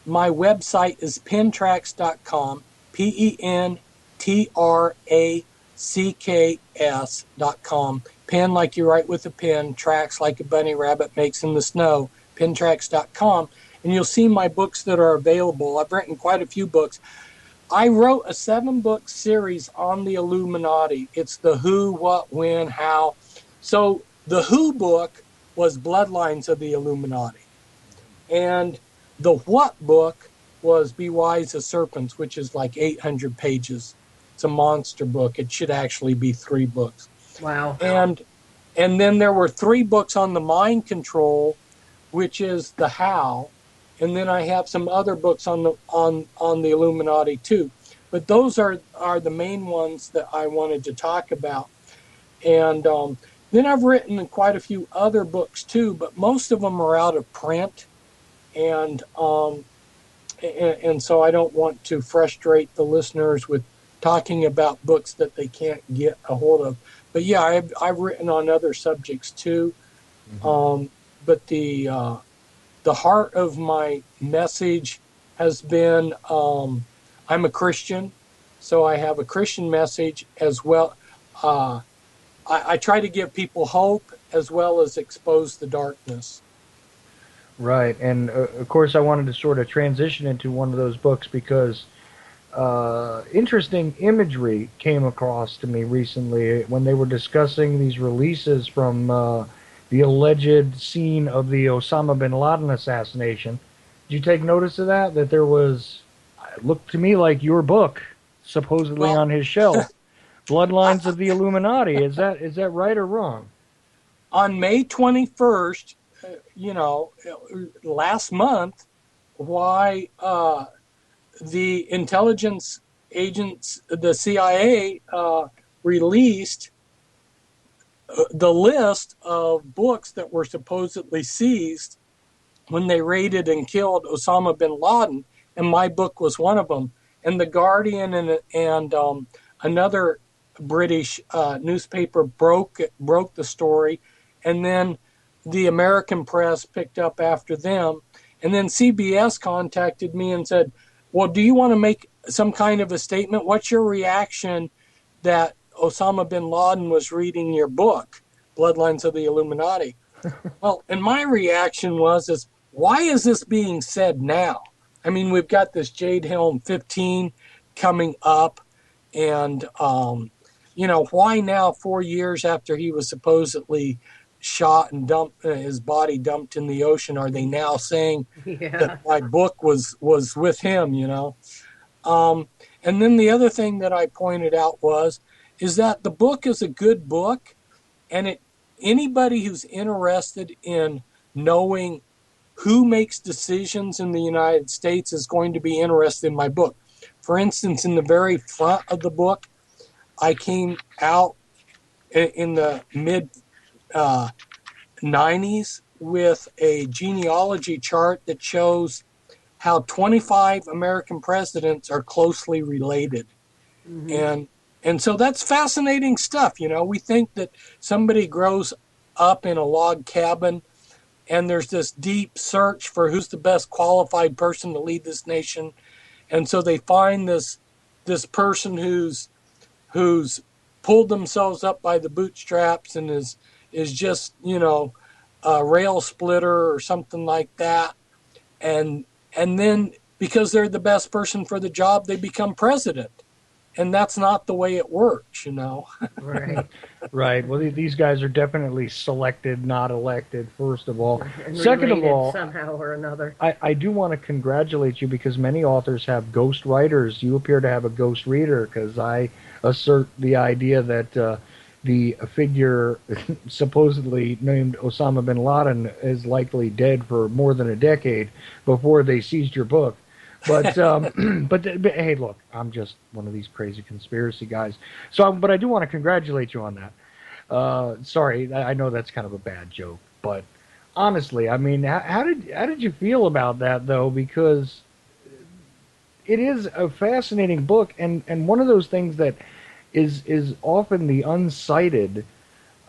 my website is pentracks.com, pentracks.com. Pen like you write with a pen, tracks like a bunny rabbit makes in the snow, pentracks.com. And you'll see my books that are available. I've written quite a few books. I wrote a 7-book series on the Illuminati. It's the who, what, when, how. So the who book was Bloodlines of the Illuminati. And the what book was Be Wise as Serpents, which is like 800 pages. It's a monster book. It should actually be 3 books. Wow. And then there were 3 books on the mind control, which is the how. And then I have some other books on the Illuminati too. But those are the main ones that I wanted to talk about. And then I've written quite a few other books too, but most of them are out of print. And so I don't want to frustrate the listeners with talking about books that they can't get a hold of. But yeah, I've written on other subjects too. But the heart of my message has been, I'm a Christian, so I have a Christian message as well. I try to give people hope as well as expose the darkness. Right, and of course I wanted to sort of transition into one of those books because interesting imagery came across to me recently when they were discussing these releases from the alleged scene of the Osama bin Laden assassination. Did you take notice of that? That there was, it looked to me like your book supposedly Well, on his shelf, Bloodlines I, of the Illuminati. Is that right or wrong? on May 21st, last month, why the intelligence agents, the CIA, released the list of books that were supposedly seized when they raided and killed Osama bin Laden, and my book was one of them. And the Guardian and another British newspaper broke the story, and then the American press picked up after them, and then CBS contacted me and said, "Well, do you want to make some kind of a statement? What's your reaction that Osama bin Laden was reading your book, Bloodlines of the Illuminati?" Well, and my reaction is, why is this being said now? I mean, we've got this Jade Helm 15 coming up, and, why now, 4 years after he was supposedly shot and dumped, his body dumped in the ocean, are they now saying Yeah. that my book was with him? And then the other thing that I pointed out is that the book is a good book, and anybody who's interested in knowing who makes decisions in the United States is going to be interested in my book. For instance, in the very front of the book, I came out in the mid 90s with a genealogy chart that shows how 25 American presidents are closely related. Mm-hmm. And so that's fascinating stuff. We think that somebody grows up in a log cabin and there's this deep search for who's the best qualified person to lead this nation. And so they find this person who's pulled themselves up by the bootstraps and is just, a rail splitter or something like that. And then because they're the best person for the job, they become president. And that's not the way it works. Right. Right. Well, these guys are definitely selected, not elected, first of all. And Second of related all, somehow or another. I do want to congratulate you because many authors have ghost writers. You appear to have a ghost reader because I assert the idea that the figure supposedly named Osama bin Laden is likely dead for more than a decade before they seized your book. But but hey, look, I'm just one of these crazy conspiracy guys. But I do want to congratulate you on that. Sorry, I know that's kind of a bad joke, but honestly, I mean, how did you feel about that though? Because it is a fascinating book, and one of those things that is often the uncited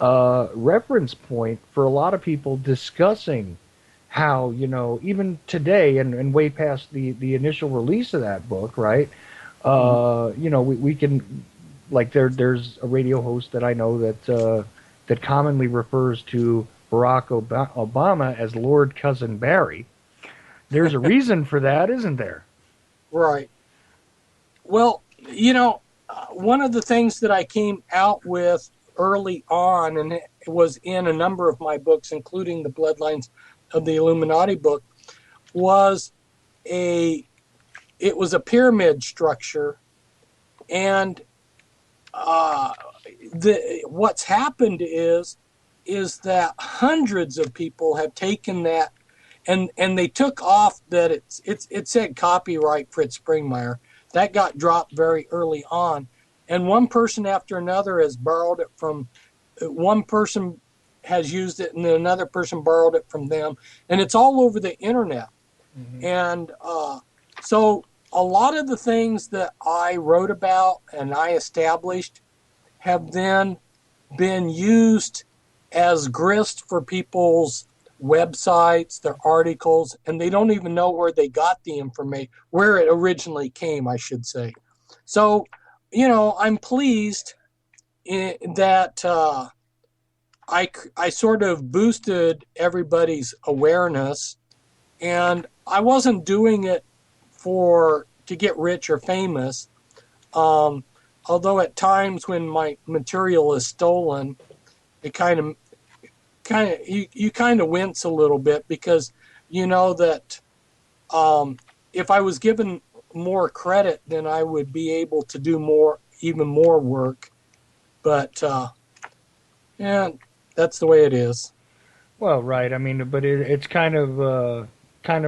reference point for a lot of people discussing how, even today and way past the initial release of that book, right? We can, like, there's a radio host that I know that commonly refers to Barack Obama as Lord Cousin Barry. There's a reason for that, isn't there? Right. Well, one of the things that I came out with early on, and it was in a number of my books, including the Bloodlines of the Illuminati book, was it was a pyramid structure, and what's happened is that hundreds of people have taken that, and they took off that it said copyright Fritz Springmeier. That got dropped very early on, and one person after another has borrowed it from one person, has used it, and then another person borrowed it from them, and it's all over the internet. Mm-hmm. And so a lot of the things that I wrote about and I established have then been used as grist for people's websites, their articles, and they don't even know where they got the information, where it originally came, I should say. So, I'm pleased that I sort of boosted everybody's awareness, and I wasn't doing it for to get rich or famous. Although at times when my material is stolen, it you kind of wince a little bit, because you know that if I was given more credit, then I would be able to do even more work. But yeah, that's the way it is. Well, right. I mean, but it's kind of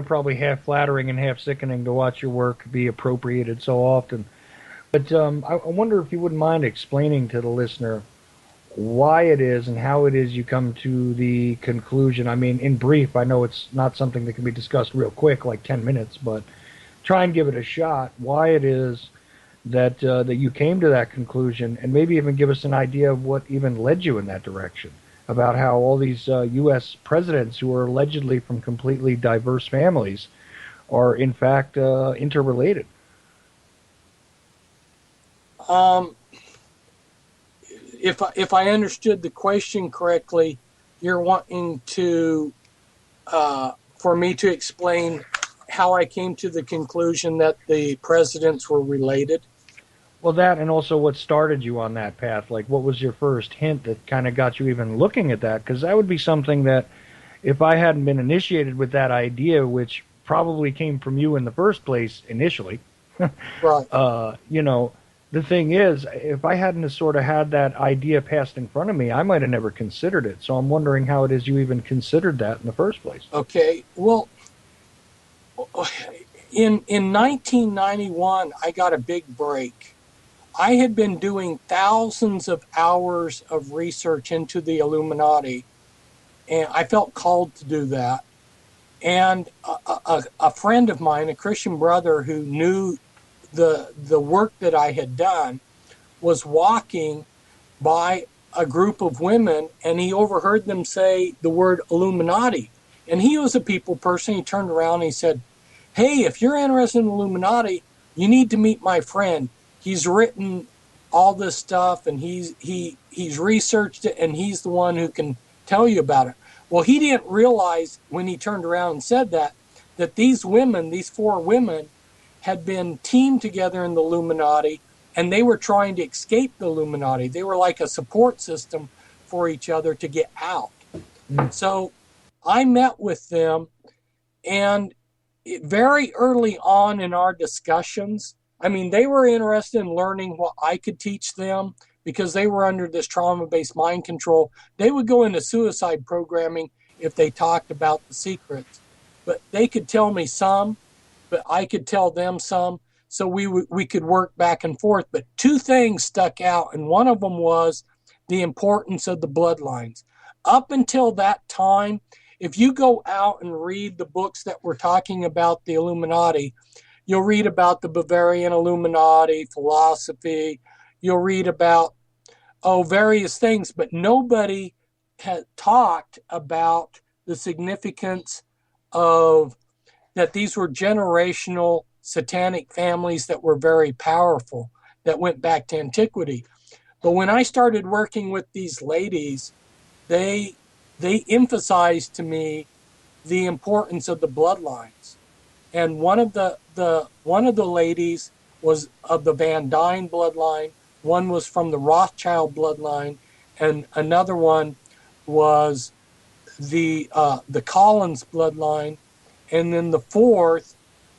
probably half flattering and half sickening to watch your work be appropriated so often. But I wonder if you wouldn't mind explaining to the listener why it is and how it is you come to the conclusion. I mean, in brief, I know it's not something that can be discussed real quick, like 10 minutes, but try and give it a shot. Why it is that you came to that conclusion, and maybe even give us an idea of what even led you in that direction. About how all these U.S. presidents who are allegedly from completely diverse families are in fact interrelated. If I understood the question correctly, you're wanting to for me to explain how I came to the conclusion that the presidents were related. Well, that, and also what started you on that path. Like, what was your first hint that kind of got you even looking at that? Because that would be something that, if I hadn't been initiated with that idea, which probably came from you in the first place initially, Right. you know, the thing is, if I hadn't sort of had that idea passed in front of me, I might have never considered it. So I'm wondering how it is you even considered that in the first place. Okay. Well, in 1991, I got a big break. I had been doing thousands of hours of research into the Illuminati, and I felt called to do that. And a friend of mine, a Christian brother who knew the work that I had done, was walking by a group of women, and he overheard them say the word Illuminati. And he was a people person. He turned around and he said, "Hey, if you're interested in Illuminati, you need to meet my friend. He's written all this stuff, and he's researched it, and he's the one who can tell you about it." Well, he didn't realize when he turned around and said that these women, these four women, had been teamed together in the Illuminati, and they were trying to escape the Illuminati. They were like a support system for each other to get out. So I met with them, and very early on in our discussions, I mean, they were interested in learning what I could teach them, because they were under this trauma-based mind control. They would go into suicide programming if they talked about the secrets. But they could tell me some, but I could tell them some, so we could work back and forth. But two things stuck out, and one of them was the importance of the bloodlines. Up until that time, if you go out and read the books that were talking about the Illuminati, you'll read about the Bavarian Illuminati, philosophy. You'll read about, various things, but nobody had talked about the significance of that these were generational satanic families that were very powerful, that went back to antiquity. But when I started working with these ladies, they emphasized to me the importance of the bloodlines. And one of the ladies was of the Van Dyne bloodline. One was from the Rothschild bloodline, and another one was the Collins bloodline, and then the fourth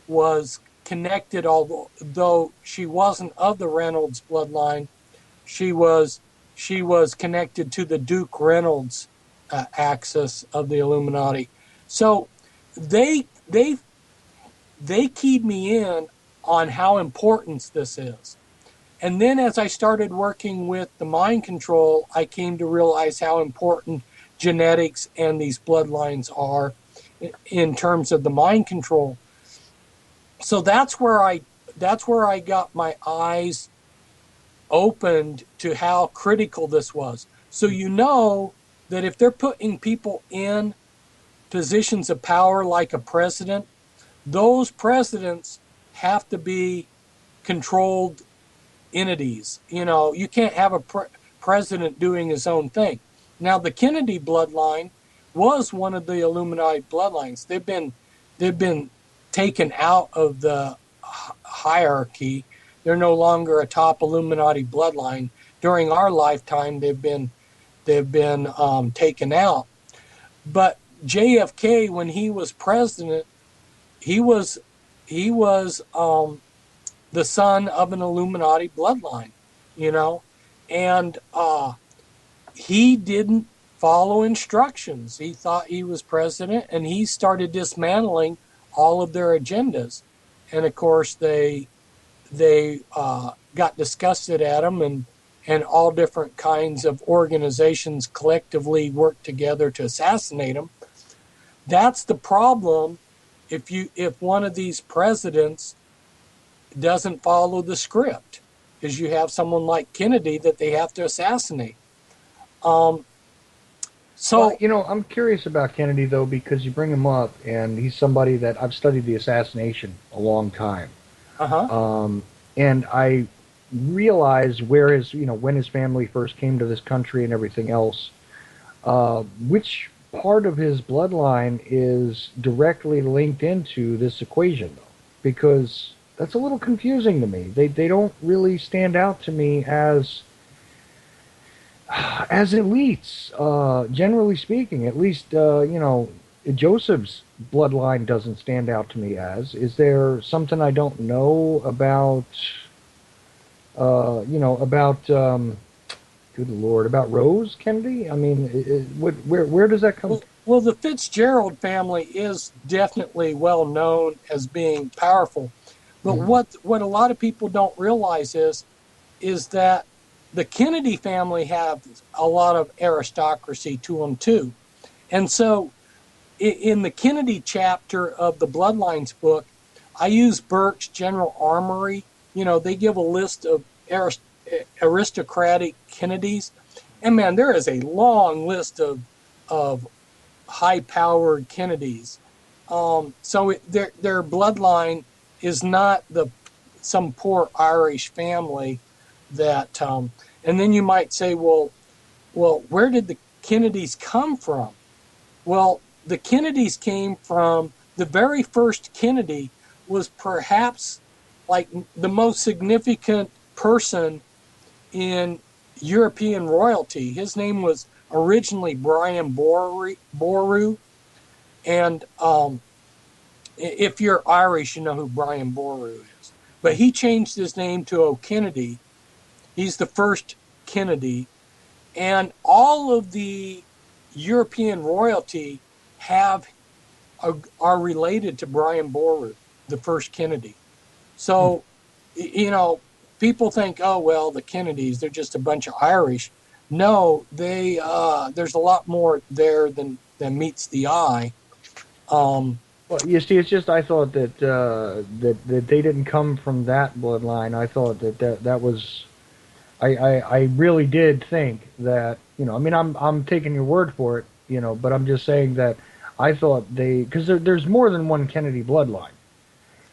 was connected, although she wasn't of the Reynolds bloodline. She was connected to the Duke Reynolds axis of the Illuminati. So they keyed me in on how important this is. And then as I started working with the mind control, I came to realize how important genetics and these bloodlines are in terms of the mind control. So that's where I got my eyes opened to how critical this was. So you know that if they're putting people in positions of power like a president, those presidents have to be controlled entities. You know, you can't have a president doing his own thing. Now, the Kennedy bloodline was one of the Illuminati bloodlines. They've been taken out of the hierarchy. They're no longer a top Illuminati bloodline. During our lifetime, they've been taken out. But JFK, when he was president, he was the son of an Illuminati bloodline, you know, and he didn't follow instructions. He thought he was president, and he started dismantling all of their agendas. And of course, they got disgusted at him, and all different kinds of organizations collectively worked together to assassinate him. That's the problem. If one of these presidents doesn't follow the script, is you have someone like Kennedy that they have to assassinate. Well, I'm curious about Kennedy, though, because you bring him up, and he's somebody that I've studied the assassination a long time. And I realized when his family first came to this country and everything else, which part of his bloodline is directly linked into this equation, though, because that's a little confusing to me. They don't really stand out to me as elites, generally speaking. At least, Joseph's bloodline doesn't stand out to me as. Is there something I don't know about, good Lord, about Rose Kennedy? I mean, where does that come from? Well, the Fitzgerald family is definitely well known as being powerful. But what a lot of people don't realize is that the Kennedy family have a lot of aristocracy to them too. And so in the Kennedy chapter of the Bloodlines book, I use Burke's General Armory. They give a list of aristocratic Kennedys. And man, there is a long list of high-powered Kennedys. So their bloodline is not some poor Irish family that, and then you might say, well, where did the Kennedys come from? Well, the Kennedys came from, the very first Kennedy was perhaps like the most significant person in European royalty. His name was originally Brian Boru, and if you're Irish, you know who Brian Boru is. But he changed his name to O'Kennedy. He's the first Kennedy. And all of the European royalty are related to Brian Boru, the first Kennedy. So, people think, oh, well, the Kennedys, they're just a bunch of Irish. No, there's a lot more there than meets the eye. Well, you see, it's just I thought that they didn't come from that bloodline. I thought that was, I really did think that, I'm taking your word for it, but I'm just saying that I thought because there's more than one Kennedy bloodline,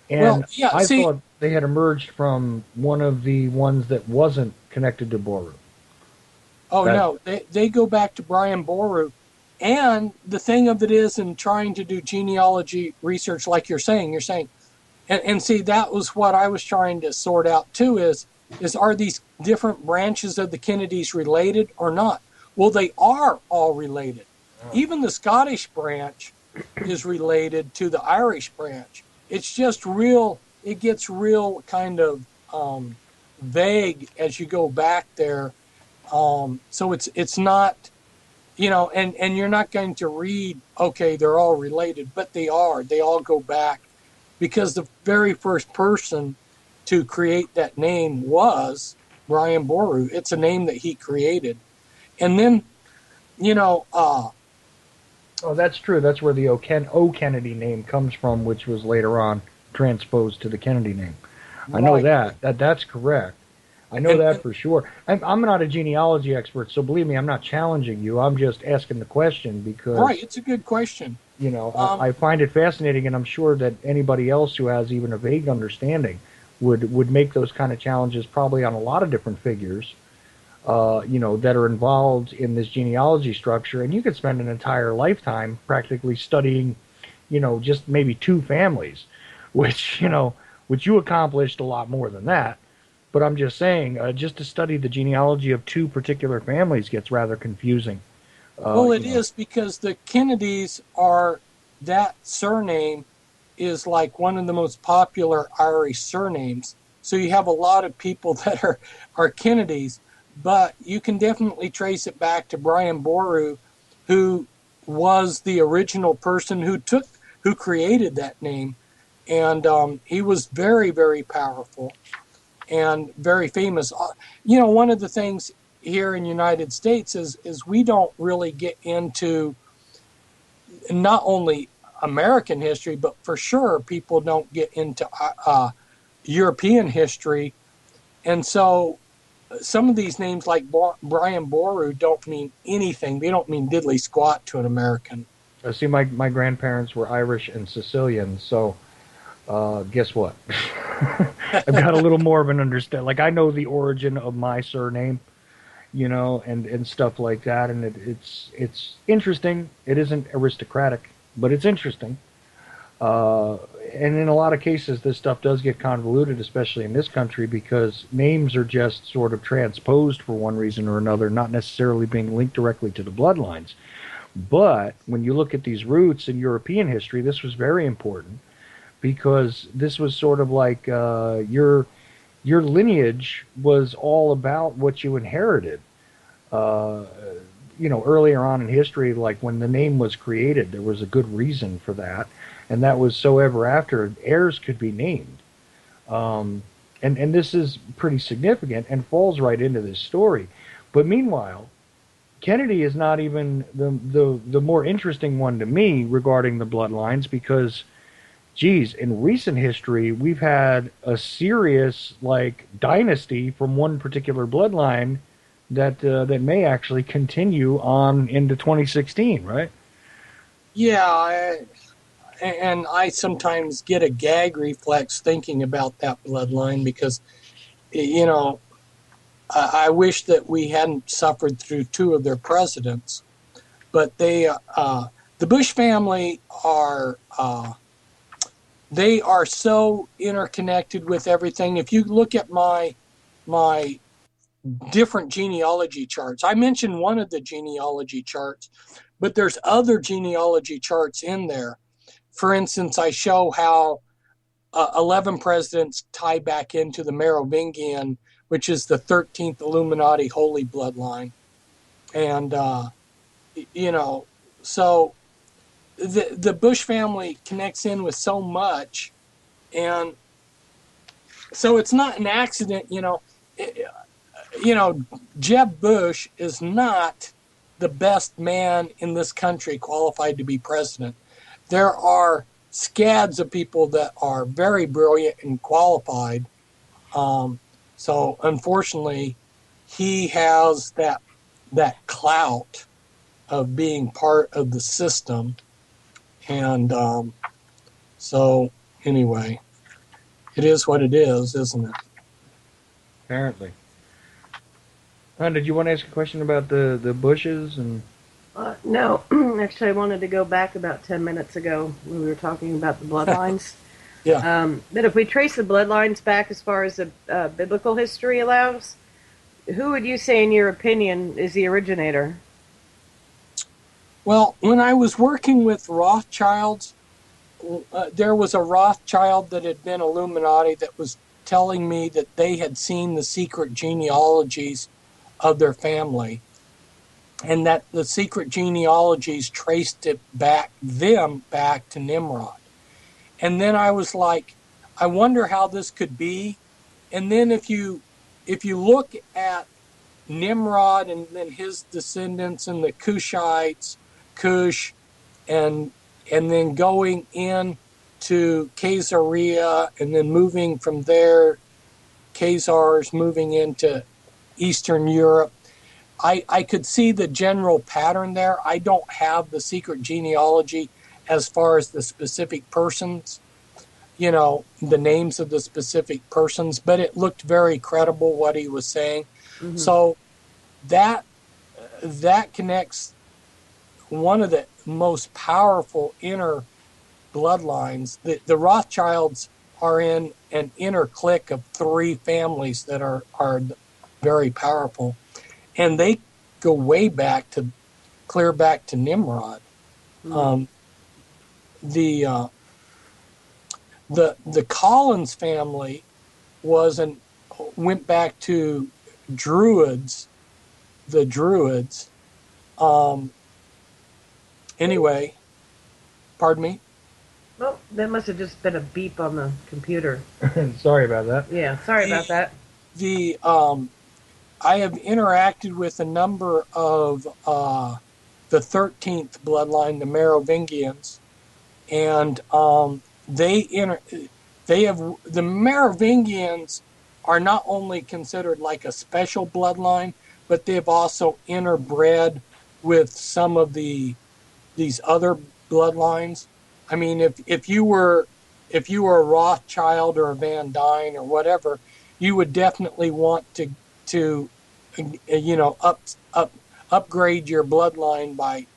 and I thought they had emerged from one of the ones that wasn't connected to Boru. Oh, no, they go back to Brian Boru. And the thing of it is, in trying to do genealogy research, like you're saying, and see, that was what I was trying to sort out too, is are these different branches of the Kennedys related or not? Well, they are all related. Even the Scottish branch is related to the Irish branch. It's just it gets real kind of vague as you go back there. So it's not, and you're not going to read, okay, they're all related, but they all go back, because the very first person to create that name was Brian Boru. It's a name that he created. And then, oh, that's true. That's where the O. Kennedy name comes from, which was later on transposed to the Kennedy name. Right. I know that's correct. I know that for sure. I'm not a genealogy expert, so believe me, I'm not challenging you. I'm just asking the question because... Right, it's a good question. I find it fascinating, and I'm sure that anybody else who has even a vague understanding would make those kind of challenges probably on a lot of different figures, that are involved in this genealogy structure. And you could spend an entire lifetime practically studying, just maybe two families, which which you accomplished a lot more than that. But I'm just saying, just to study the genealogy of two particular families gets rather confusing. Well, it is because the Kennedys are, that surname is like one of the most popular Irish surnames. So you have a lot of people that are Kennedys, but you can definitely trace it back to Brian Boru, who was the original person who created that name. And he was very, very powerful and very famous. One of the things here in the United States is we don't really get into not only American history, but for sure people don't get into European history. And so some of these names like Brian Boru don't mean anything. They don't mean diddly squat to an American. See, my grandparents were Irish and Sicilian, so guess what? I've got a little more of an understanding. Like, I know the origin of my surname, and stuff like that, and it's interesting. It isn't aristocratic, but it's interesting. And in a lot of cases, this stuff does get convoluted, especially in this country, because names are just sort of transposed for one reason or another, not necessarily being linked directly to the bloodlines. But when you look at these roots in European history, this was very important, because this was sort of like your lineage was all about what you inherited. Earlier on in history, like when the name was created, there was a good reason for that, and that was so ever after heirs could be named. And this is pretty significant and falls right into this story. But meanwhile, Kennedy is not even the more interesting one to me regarding the bloodlines, because geez, in recent history, we've had a serious dynasty from one particular bloodline that may actually continue on into 2016, right? Yeah, and I sometimes get a gag reflex thinking about that bloodline because, I wish that we hadn't suffered through two of their presidents, but the Bush family are. They are so interconnected with everything. If you look at my different genealogy charts, I mentioned one of the genealogy charts, but there's other genealogy charts in there. For instance, I show how 11 presidents tie back into the Merovingian, which is the 13th Illuminati holy bloodline. And, so the Bush family connects in with so much, and so it's not an accident. Jeb Bush is not the best man in this country qualified to be president. There are scads of people that are very brilliant and qualified. So unfortunately, he has that clout of being part of the system. And so, anyway, it is what it is, isn't it? Apparently. Did you want to ask a question about the Bushes? And no, actually, I wanted to go back about 10 minutes ago when we were talking about the bloodlines. Yeah. But if we trace the bloodlines back as far as the biblical history allows, who would you say, in your opinion, is the originator? Well, when I was working with Rothschilds, there was a Rothschild that had been Illuminati that was telling me that they had seen the secret genealogies of their family, and that the secret genealogies traced them back to Nimrod. And then I was like, I wonder how this could be. And then if you look at Nimrod and then his descendants and the Cushites, Cush, and then going in to Caesarea, and then moving from there, Khazars moving into Eastern Europe, I could see the general pattern there. I don't have the secret genealogy as far as the specific persons, the names of the specific persons, but it looked very credible what he was saying. Mm-hmm. So that connects one of the most powerful inner bloodlines. The Rothschilds are in an inner clique of 3 families that are very powerful, and they go way back to clear back to Nimrod. Mm. The Collins family went back to Druids, the Druids. Anyway, pardon me. Well, that must have just been a beep on the computer. Sorry about that. Yeah, sorry about that. I have interacted with a number of the 13th bloodline, the Merovingians, and the Merovingians are not only considered like a special bloodline, but they've also interbred with some of these other bloodlines. I mean, if you were a Rothschild or a Van Dyne or whatever, you would definitely want to upgrade your bloodline by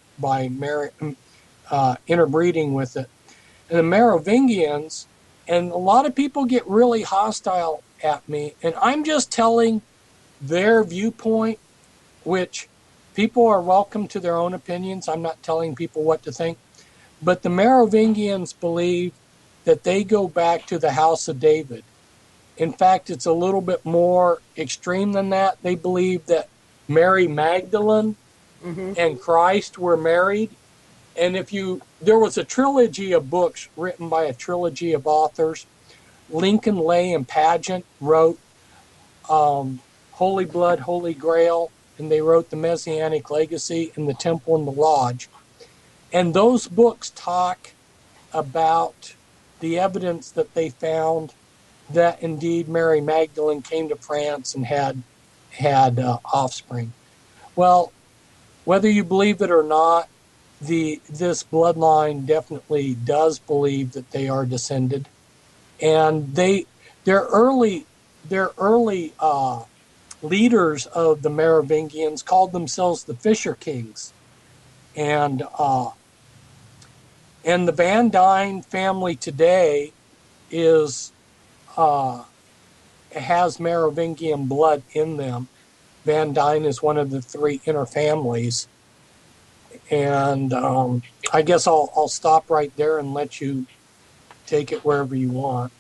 interbreeding with it. And the Merovingians, and a lot of people get really hostile at me, and I'm just telling their viewpoint, which people are welcome to their own opinions. I'm not telling people what to think. But the Merovingians believe that they go back to the house of David. In fact, it's a little bit more extreme than that. They believe that Mary Magdalene and Christ were married. And there was a trilogy of books written by a trilogy of authors. Lincoln, Lay, and Pageant wrote Holy Blood, Holy Grail, and they wrote The Messianic Legacy and The Temple and the Lodge. And those books talk about the evidence that they found that indeed Mary Magdalene came to France and had offspring. Well, whether you believe it or not, this bloodline definitely does believe that they are descended, and their early leaders of the Merovingians called themselves the Fisher Kings, and the Van Dyne family today has Merovingian blood in them. Van Dyne is one of the 3 inner families. And I guess I'll stop right there and let you take it wherever you want.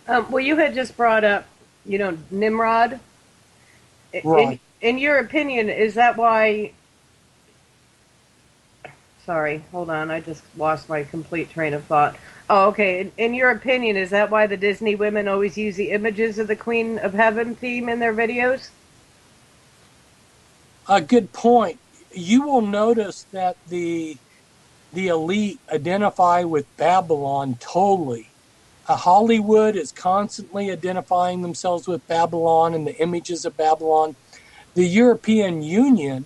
Well, you had just brought up, Nimrod. Right. In your opinion, is that why... Sorry, hold on. I just lost my complete train of thought. Oh, okay. In your opinion, is that why the Disney women always use the images of the Queen of Heaven theme in their videos? A good point. You will notice that the elite identify with Babylon totally. Hollywood is constantly identifying themselves with Babylon and the images of Babylon. The European Union,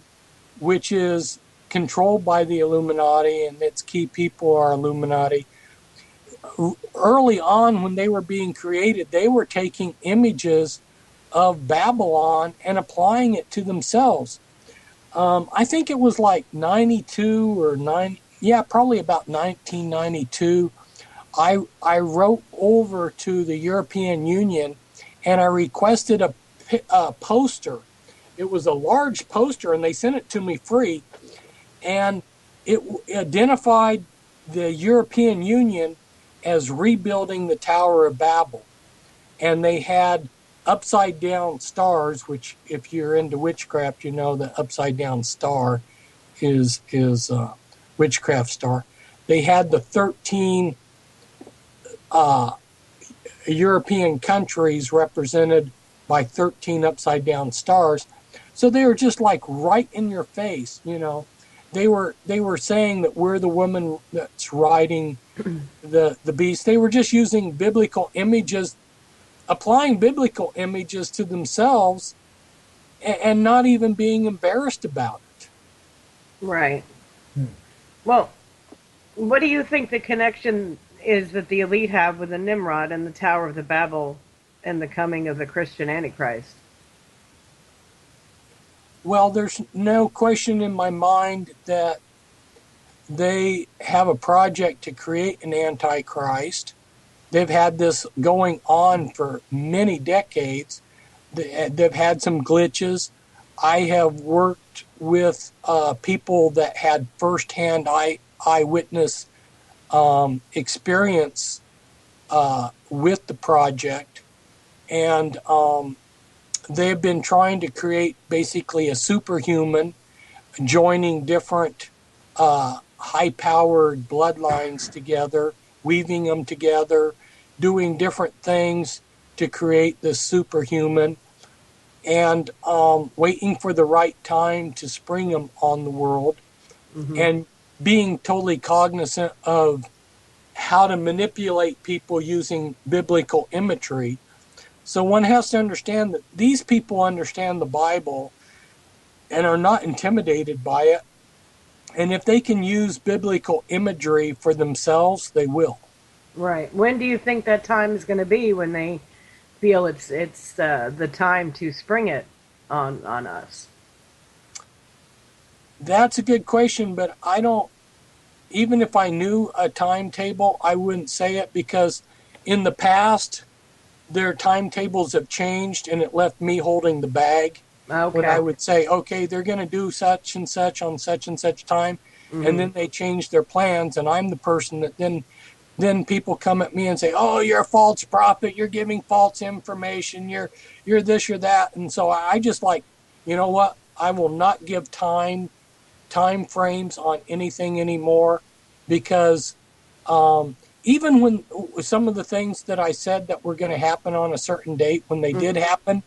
which is controlled by the Illuminati and its key people are Illuminati, early on when they were being created, they were taking images of Babylon and applying it to themselves. I think it was like 92 or probably about 1992. I wrote over to the European Union and I requested a poster. It was a large poster and they sent it to me free, and it identified the European Union as rebuilding the Tower of Babel. And they had upside down stars, which if you're into witchcraft, you know the upside down star is witchcraft star. They had the 13 European countries represented by 13 upside down stars. So they were just like right in your face, They were saying that we're the woman that's riding the beast. They were just using biblical images, applying biblical images to themselves, and not even being embarrassed about it. Right. Well, what do you think the connection is that the elite have with the Nimrod and the Tower of the Babel and the coming of the Christian Antichrist? Well, there's no question in my mind that they have a project to create an Antichrist. They've had this going on for many decades. They've had some glitches. I have worked with people that had firsthand eyewitness experience with the project, and they've been trying to create basically a superhuman, joining different high-powered bloodlines together, weaving them together, doing different things to create this superhuman, and waiting for the right time to spring them on the world, and being totally cognizant of how to manipulate people using biblical imagery. So one has to understand that these people understand the Bible and are not intimidated by it. And if they can use biblical imagery for themselves, they will. Right. When do you think that time is going to be when they feel it's the time to spring it on us? That's a good question, but I don't, even if I knew a timetable, I wouldn't say it, because in the past, their timetables have changed and it left me holding the bag. Okay. When I would say, okay, they're going to do such and such on such and such time, and then they change their plans, and I'm the person that then people come at me and say, oh, you're a false prophet, you're giving false information, you're this, you're that. And so I just like, you know what, I will not give time frames on anything anymore, because even when some of the things that I said that were going to happen on a certain date, when they did happen,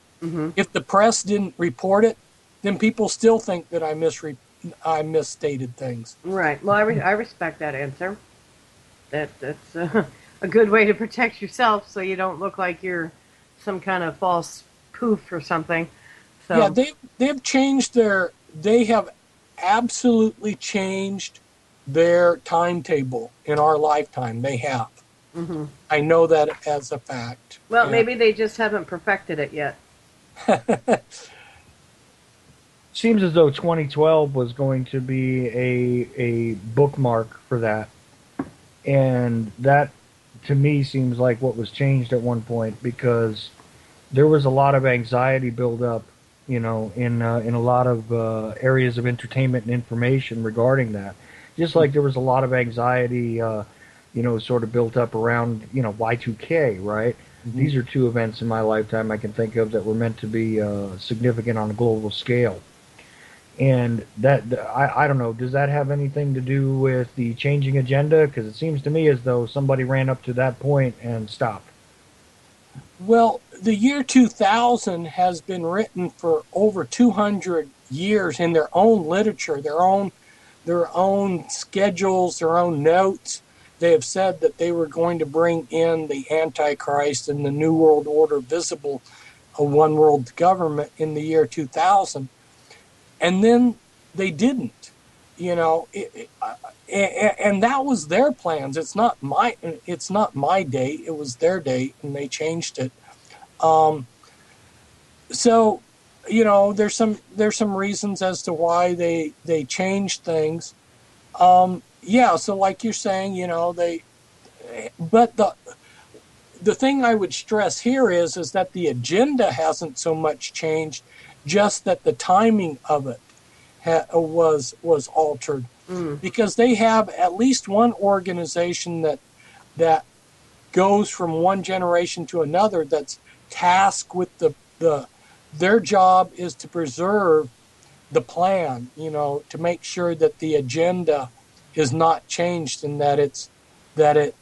if the press didn't report it, then people still think that I misstated things. Right. Well, I respect that answer. That's a good way to protect yourself, so you don't look like you're some kind of false poof or something. So Yeah, they have absolutely changed their timetable in our lifetime. They have. I know that as a fact. Well, And maybe they just haven't perfected it yet. Seems as though 2012 was going to be a bookmark for that, and that to me seems like what was changed at one point, because there was a lot of anxiety build up, in a lot of areas of entertainment and information regarding that. Just like there was a lot of anxiety, sort of built up around Y2K, right? These are two events in my lifetime I can think of that were meant to be significant on a global scale. And I don't know, does that have anything to do with the changing agenda? Because it seems to me as though somebody ran up to that point and stopped. Well, the year 2000 has been written for over 200 years in their own literature, their own schedules, their own notes. They have said that they were going to bring in the Antichrist and the New World Order visible, a one world government in the year 2000. And then they didn't, and that was their plans. It's not my date. It was their date, and they changed it. So, there's some reasons as to why they changed things. Yeah. So, like you're saying, but the thing I would stress here is that the agenda hasn't so much changed, just that the timing of it was altered, because they have at least one organization that goes from one generation to another, that's tasked with their job is to preserve the plan, to make sure that the agenda is not changed, and that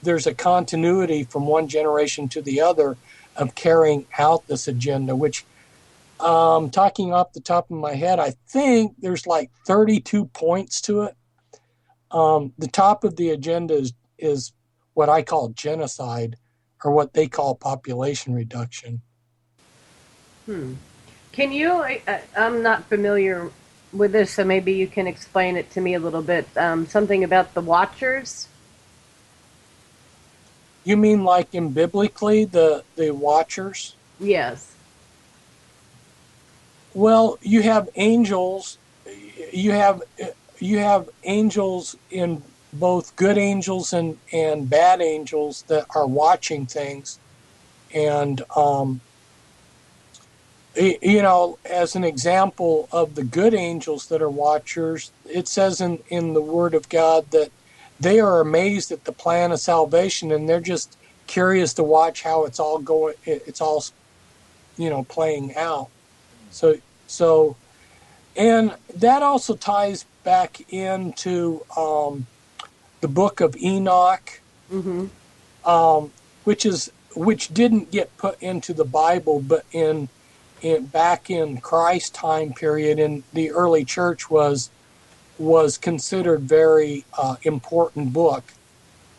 there's a continuity from one generation to the other of carrying out this agenda, which, talking off the top of my head, I think there's like 32 points to it. The top of the agenda is what I call genocide, or what they call population reduction. Can you? I'm not familiar with this, so maybe you can explain it to me a little bit. Something about the Watchers. You mean like in biblically the Watchers? Yes. Well, you have angels. You have angels in both good angels and bad angels that are watching things. And, as an example of the good angels that are watchers, it says in the Word of God that they are amazed at the plan of salvation, and they're just curious to watch how it's all going. It's all, playing out. So, and that also ties back into the book of Enoch, Mm-hmm. which didn't get put into the Bible, but back in Christ's time period in the early church was considered very important book.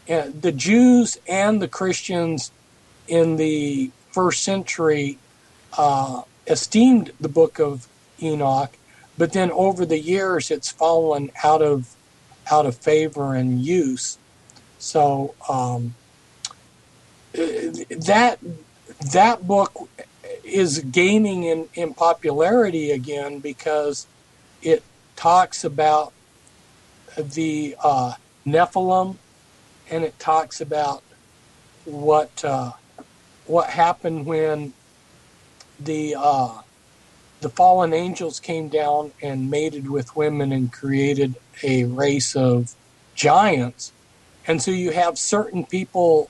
And the Jews and the Christians in the first century esteemed the book of Enoch, but then over the years it's fallen out of favor and use. So that book is gaining in popularity again because it talks about the Nephilim, and it talks about what happened when the fallen angels came down and mated with women and created a race of giants. And so you have certain people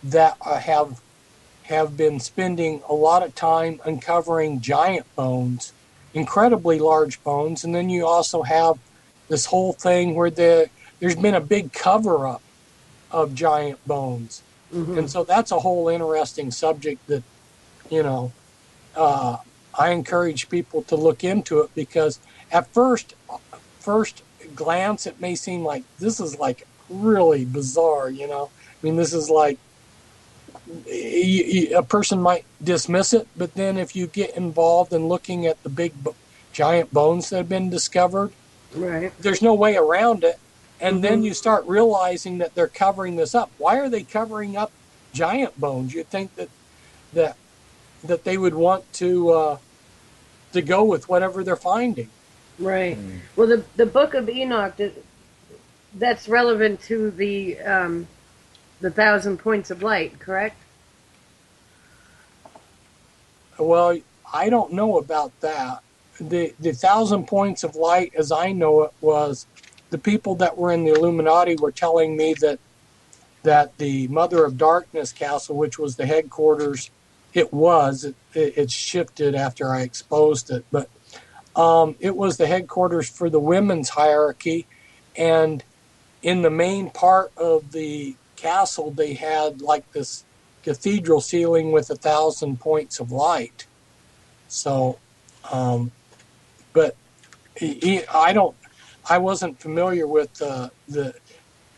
that have been spending a lot of time uncovering giant bones, incredibly large bones, and then you also have this whole thing where there's been a big cover-up of giant bones. Mm-hmm. And so that's a whole interesting subject that, I encourage people to look into it, because at first glance it may seem like this is like really bizarre, I mean, this is like a person might dismiss it, but then if you get involved in looking at the big giant bones that have been discovered, Right. there's no way around it. And Mm-hmm. then you start realizing that they're covering this up. Why are they covering up giant bones? You'd think that they would want to go with whatever they're finding. Right. Well, the book of Enoch, that's relevant to the 1,000 points of light, correct? Well, I don't know about that. The 1,000 points of light, as I know it, was the people that were in the Illuminati were telling me that the Mother of Darkness castle, which was the headquarters, it shifted after I exposed it, but it was the headquarters for the women's hierarchy, and in the main part of the castle they had like this cathedral ceiling with 1,000 points of light. So, but I wasn't familiar with the.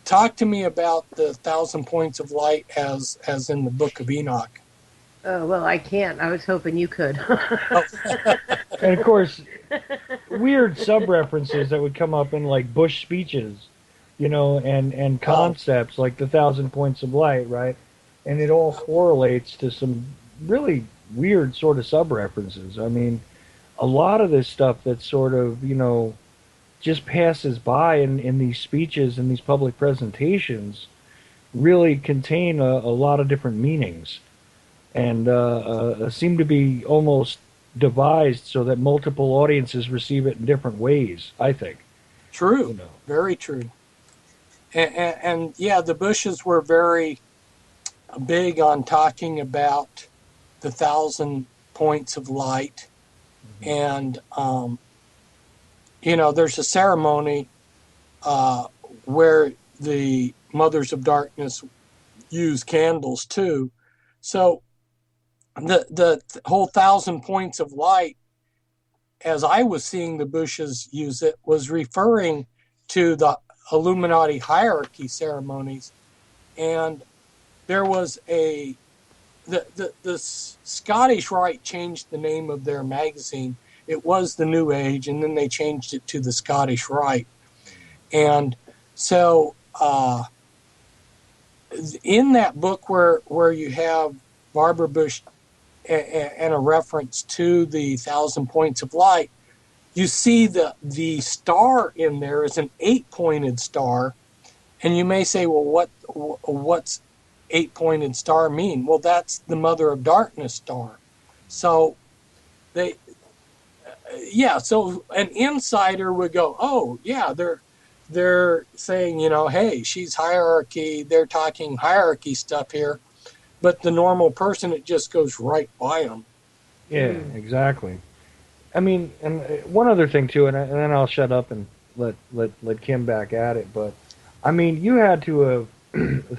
Talk to me about the 1,000 points of light as in the Book of Enoch. Oh, well, I can't. I was hoping you could. And of course, weird sub-references that would come up in like Bush speeches, and concepts like the 1,000 points of light, right? And it all correlates to some really weird sort of sub-references. I mean, a lot of this stuff that sort of, just passes by in these speeches and these public presentations really contain a lot of different meanings, and seem to be almost devised so that multiple audiences receive it in different ways, I think. True. Very true. And yeah, the Bushes were very big on talking about the 1,000 points of light. And, there's a ceremony where the Mothers of Darkness use candles too. So the whole 1,000 points of light, as I was seeing the Bushes use it, was referring to the Illuminati hierarchy ceremonies. And there was the Scottish Rite changed the name of their magazine. It was the New Age, and then they changed it to the Scottish Rite. And so in that book where you have Barbara Bush and a reference to the 1,000 points of light, you see the star in there is an 8-pointed star, And you may say, well, what's eight-pointed star mean? Well, that's the mother of darkness star. So they, yeah. So an insider would go, oh yeah, they're saying, hey, she's hierarchy. They're talking hierarchy stuff here, but the normal person, it just goes right by them. Yeah, exactly. I mean, and one other thing too, and then I'll shut up and let Kim back at it. But I mean, you had to have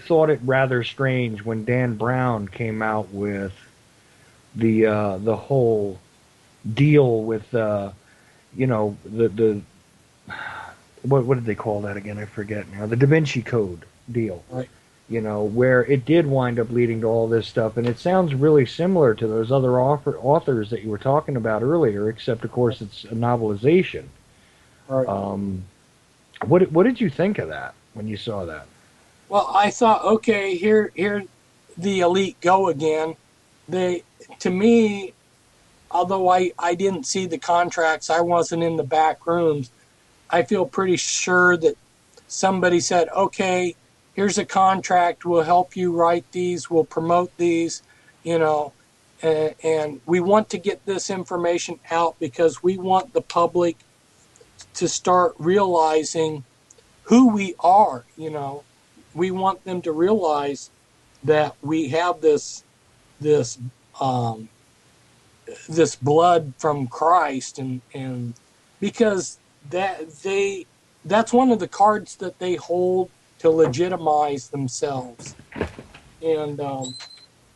thought it rather strange when Dan Brown came out with the whole deal with the what did they call that again? I forget now. The Da Vinci Code deal. Right. Where it did wind up leading to all this stuff, and it sounds really similar to those other authors that you were talking about earlier, except of course it's a novelization. Right. What did you think of that when you saw that? Well, I thought, okay, here the elite go again. To me, although I didn't see the contracts, I wasn't in the back rooms, I feel pretty sure that somebody said, okay, here's a contract, we'll help you write these, we'll promote these, and we want to get this information out because we want the public to start realizing who we are. We want them to realize that we have this um, this blood from Christ, and because that's one of the cards that they hold to legitimize themselves. And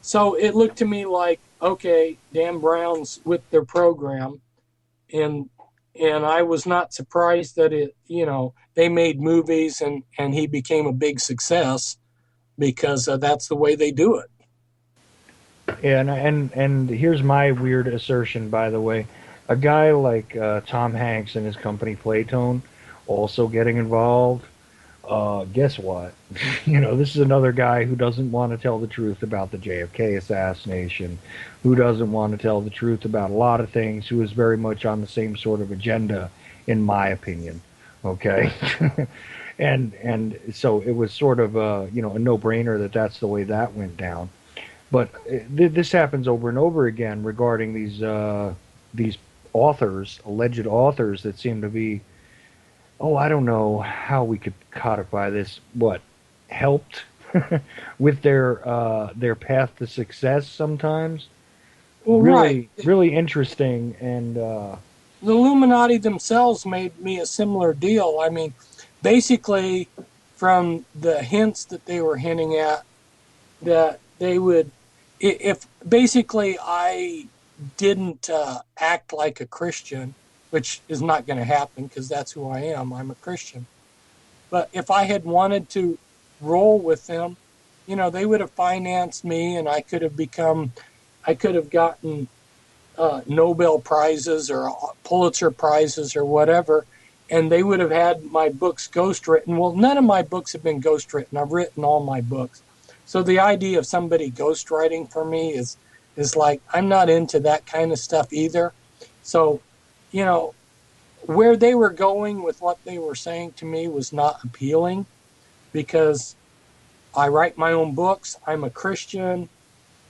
so it looked to me like, okay, Dan Brown's with their program, and I was not surprised that they made movies and he became a big success because that's the way they do it. And here's my weird assertion, by the way. A guy like Tom Hanks and his company Playtone also getting involved. Guess what? This is another guy who doesn't want to tell the truth about the JFK assassination, who doesn't want to tell the truth about a lot of things, who is very much on the same sort of agenda, in my opinion. Okay, and so it was sort of a no-brainer that that's the way that went down. But this happens over and over again regarding these authors, alleged authors that seem to be, I don't know how we could codify this. What helped with their path to success sometimes? Well, really, right. really interesting. And the Illuminati themselves made me a similar deal. I mean, basically, from the hints that they were hinting at, that they would, if basically I didn't act like a Christian, which is not going to happen because that's who I am. I'm a Christian. But if I had wanted to roll with them, they would have financed me, and I could have gotten Nobel Prizes or Pulitzer Prizes or whatever, and they would have had my books ghostwritten. Well, none of my books have been ghostwritten. I've written all my books. So the idea of somebody ghostwriting for me is like, I'm not into that kind of stuff either. So, where they were going with what they were saying to me was not appealing because I write my own books. I'm a Christian,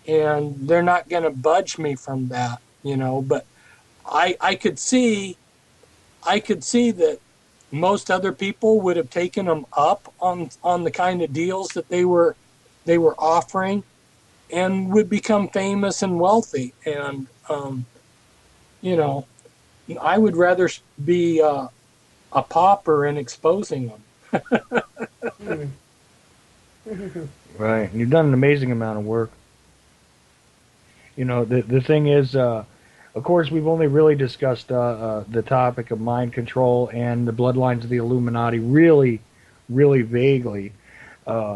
and they're not going to budge me from that, but I could see that most other people would have taken them up on the kind of deals that they were offering and would become famous and wealthy. And, I would rather be a pauper and exposing them. right, and you've done an amazing amount of work. The thing is, of course, we've only really discussed the topic of mind control and the bloodlines of the Illuminati really, really vaguely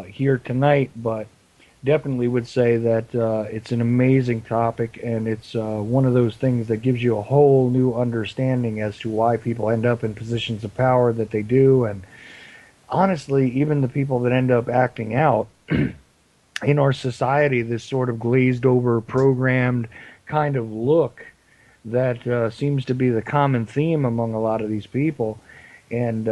here tonight, but definitely would say that it's an amazing topic, and it's one of those things that gives you a whole new understanding as to why people end up in positions of power that they do, and honestly, even the people that end up acting out in our society, this sort of glazed over, programmed kind of look that seems to be the common theme among a lot of these people, and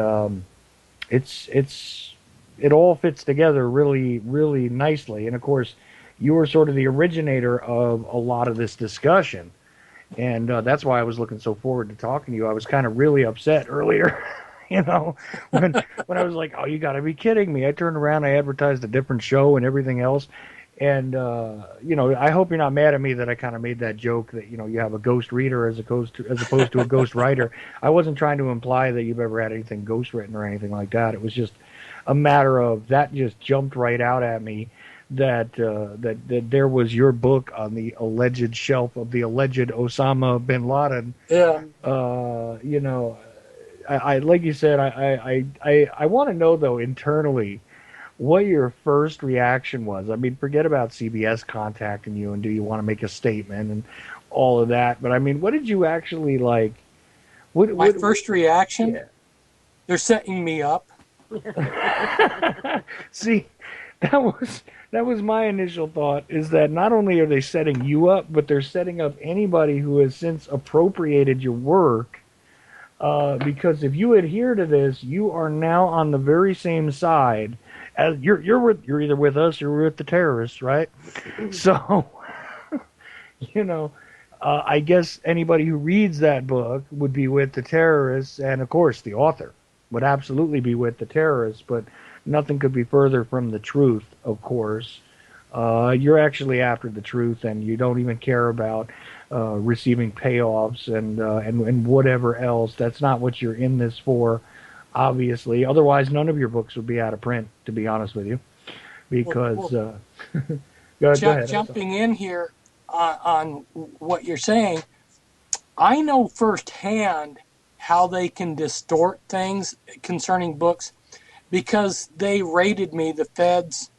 it's it all fits together really, really nicely. And of course, you were sort of the originator of a lot of this discussion, and that's why I was looking so forward to talking to you. I was kind of really upset earlier, you know, when I was like, "Oh, you got to be kidding me!" I turned around, I advertised a different show and everything else, and I hope you're not mad at me that I kind of made that joke that you have a ghost reader as opposed to a ghost writer. I wasn't trying to imply that you've ever had anything ghost written or anything like that. It was just a matter of that just jumped right out at me that there was your book on the alleged shelf of the alleged Osama bin Laden. Yeah. I like you said, I want to know though internally what your first reaction was. I mean, forget about CBS contacting you and do you want to make a statement and all of that. But I mean, what did you actually like? My first reaction? Yeah. They're setting me up. See, that was my initial thought, is that not only are they setting you up, but they're setting up anybody who has since appropriated your work. Because if you adhere to this, you are now on the very same side as you're either with us or with the terrorists, right? So, I guess anybody who reads that book would be with the terrorists, and of course the author would absolutely be with the terrorists, but nothing could be further from the truth, of course. You're actually after the truth, and you don't even care about receiving payoffs and whatever else. That's not what you're in this for, obviously. Otherwise, none of your books would be out of print, to be honest with you. Because go ahead. Jumping in here on what you're saying, I know firsthand how they can distort things concerning books, because they raided me, the feds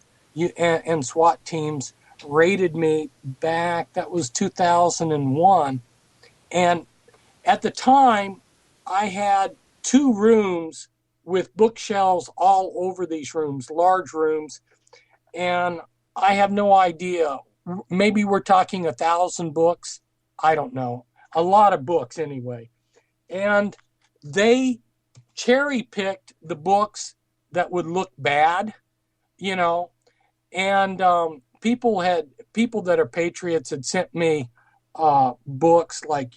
and SWAT teams raided me back, that was 2001. And at the time, I had 2 rooms with bookshelves all over these rooms, large rooms. And I have no idea. Maybe we're talking 1,000 books. I don't know. A lot of books anyway. And they cherry-picked the books that would look bad, and people that are patriots had sent me books like,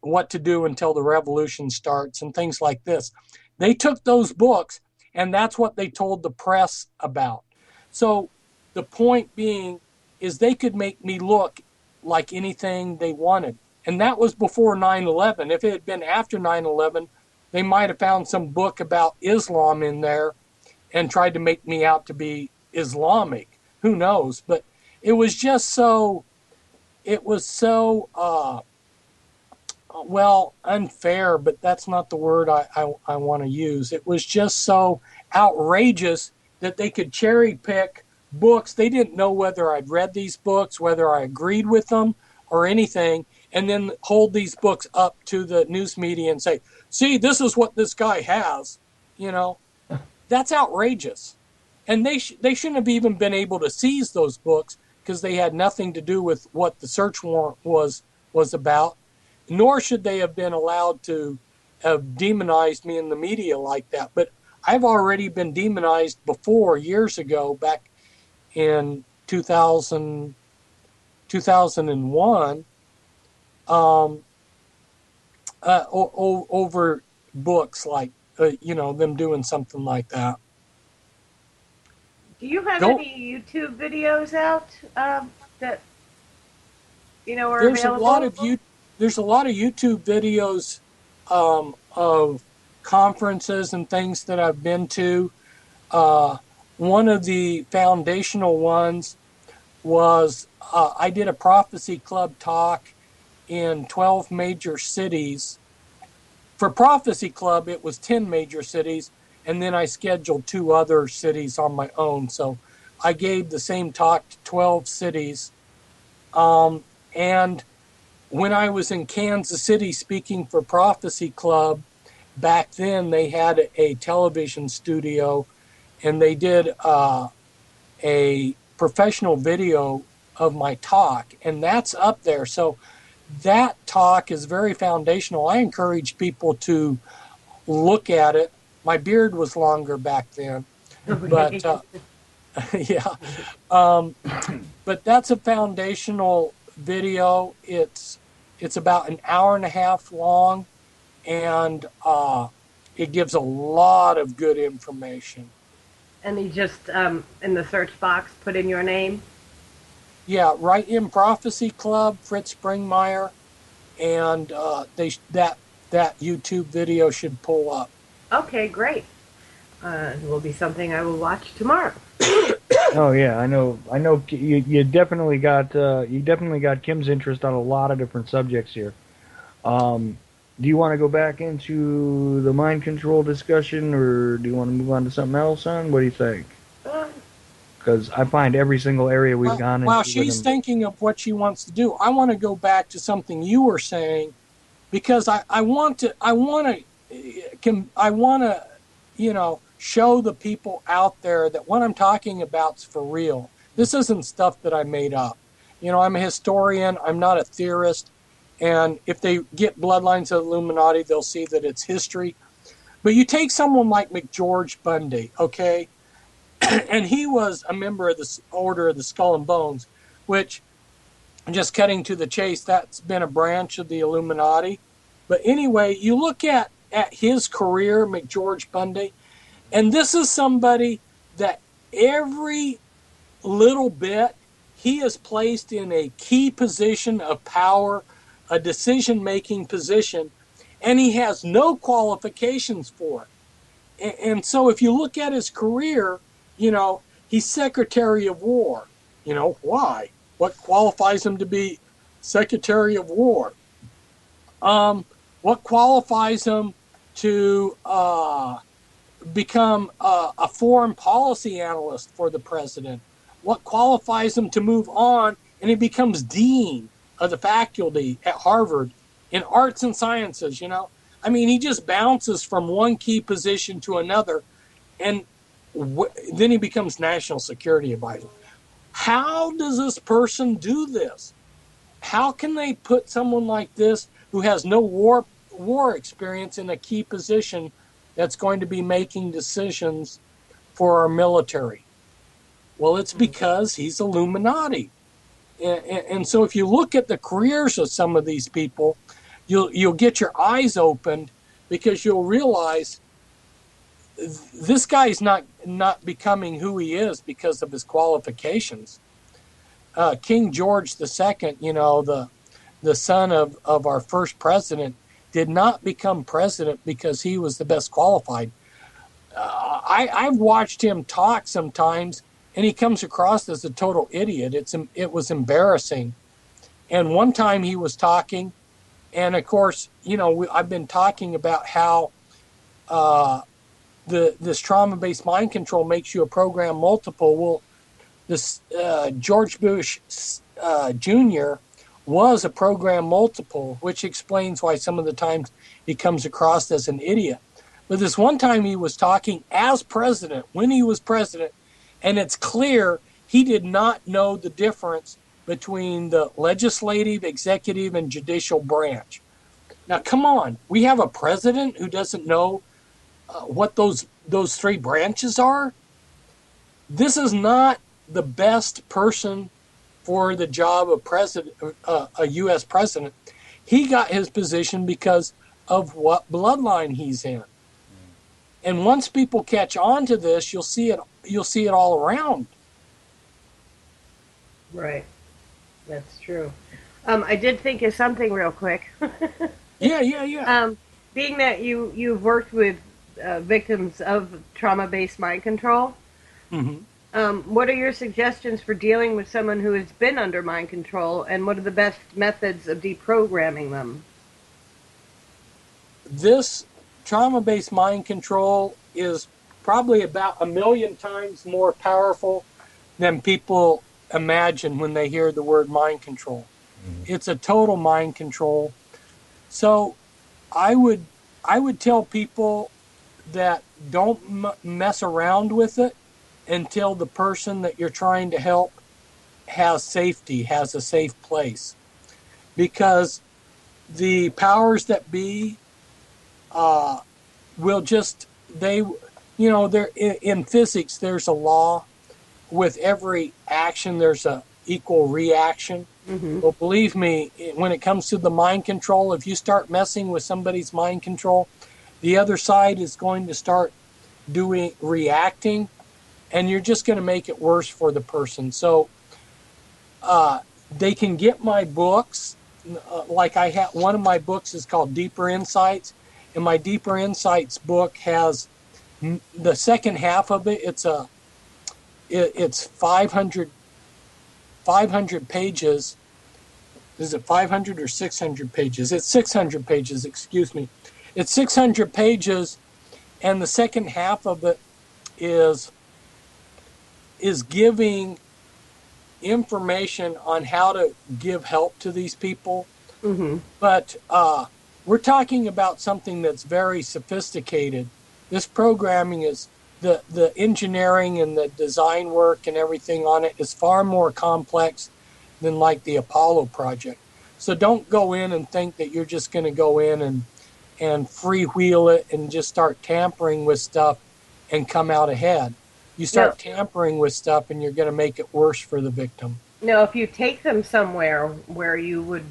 what to do until the revolution starts and things like this. They took those books, and that's what they told the press about. So the point being is they could make me look like anything they wanted. And that was before 9/11. If it had been after 9/11, they might have found some book about Islam in there and tried to make me out to be Islamic. Who knows? But it was just so unfair, but that's not the word I want to use. It was just so outrageous that they could cherry pick books. They didn't know whether I'd read these books, whether I agreed with them or anything, and then hold these books up to the news media and say, see, this is what this guy has. That's outrageous. And they shouldn't have even been able to seize those books because they had nothing to do with what the search warrant was about, nor should they have been allowed to have demonized me in the media like that. But I've already been demonized before, years ago, back in 2001, over books like, them doing something like that. Do you have any YouTube videos out that are available? There's a lot of YouTube videos of conferences and things that I've been to. One of the foundational ones was I did a prophecy club talk in 12 major cities. For Prophecy Club, it was 10 major cities, and then I scheduled 2 other cities on my own. So I gave the same talk to 12 cities. And when I was in Kansas City speaking for Prophecy Club, back then they had a television studio, and they did a professional video of my talk, and that's up there. So that talk is very foundational. I encourage people to look at it. My beard was longer back then, But yeah, but that's a foundational video. It's about an hour and a half long, and it gives a lot of good information. And you just in the search box put in your name. Yeah, right in Prophecy Club, Fritz Springmeier, and that YouTube video should pull up. Okay, great. It will be something I will watch tomorrow. Oh yeah, I know. You definitely got Kim's interest on a lot of different subjects here. Do you want to go back into the mind control discussion, or do you want to move on to something else, son? What do you think? Because I find every single area we've gone into. While she's thinking of what she wants to do, I want to go back to something you were saying, because I want to, show the people out there that what I'm talking about is for real. This isn't stuff that I made up. I'm a historian. I'm not a theorist. And if they get Bloodlines of the Illuminati, they'll see that it's history. But you take someone like McGeorge Bundy, okay? And he was a member of the Order of the Skull and Bones, which, just cutting to the chase, that's been a branch of the Illuminati. But anyway, you look at his career, McGeorge Bundy, and this is somebody that every little bit he is placed in a key position of power, a decision-making position, and he has no qualifications for it. And so if you look at his career, he's Secretary of War. Why? What qualifies him to be Secretary of War? What qualifies him to become a foreign policy analyst for the president? What qualifies him to move on and he becomes dean of the faculty at Harvard in arts and sciences? He just bounces from one key position to another, and then he becomes national security advisor. How does this person do this? How can they put someone like this, who has no war experience, in a key position that's going to be making decisions for our military? Well, it's because he's Illuminati. And so if you look at the careers of some of these people, you'll get your eyes opened, because you'll realize this guy's not becoming who he is because of his qualifications. King George II, the son of our first president, did not become president because he was the best qualified. I've watched him talk sometimes, and he comes across as a total idiot. It was embarrassing. And one time he was talking, and of course, I've been talking about how this trauma-based mind control makes you a program multiple. Well, this George Bush Jr. was a program multiple, which explains why some of the times he comes across as an idiot. But this one time he was talking as president, when he was president, and it's clear he did not know the difference between the legislative, executive, and judicial branch. Now, come on. We have a president who doesn't know what those three branches are? This is not the best person for the job of president, a U.S. president. He got his position because of what bloodline he's in. And once people catch on to this, you'll see it all around. Right. That's true. I did think of something real quick. Yeah. Being that you've worked with victims of trauma-based mind control, what are your suggestions for dealing with someone who has been under mind control, and what are the best methods of deprogramming them? This trauma-based mind control is probably about 1 million times more powerful than people imagine when they hear the word mind control. It's a total mind control. So I would tell people that don't mess around with it until the person that you're trying to help has safety, has a safe place. Because the powers that be will just, there in physics, there's a law. With every action, there's a equal reaction. Mm-hmm. Well, believe me, when it comes to the mind control, if you start messing with somebody's mind control, the other side is going to start reacting, and you're just going to make it worse for the person. So they can get my books. Like I have, one of my books is called Deeper Insights, and my Deeper Insights book has the second half of it. It's 500 pages. Is it 500 or 600 pages? It's 600 pages, excuse me. It's 600 pages, and the second half of it is giving information on how to give help to these people. Mm-hmm. But we're talking about something that's very sophisticated. This programming is the engineering and the design work and everything on it is far more complex than like the Apollo project. So don't go in and think that you're just going to go in and freewheel it and just start tampering with stuff and come out ahead. You start tampering with stuff and you're going to make it worse for the victim. Now, if you take them somewhere where you would,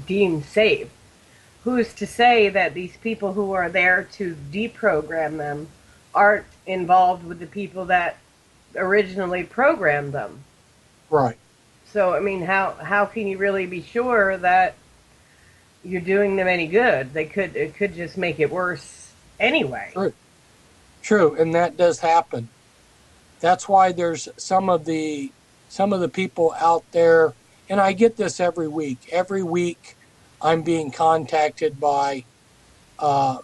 deem safe, who's to say that these people who are there to deprogram them aren't involved with the people that originally programmed them? Right. So, I mean, how can you really be sure that you're doing them any good? It could just make it worse anyway. True, and that does happen. That's why there's some of the people out there, and I get this every week. Every week, I'm being contacted by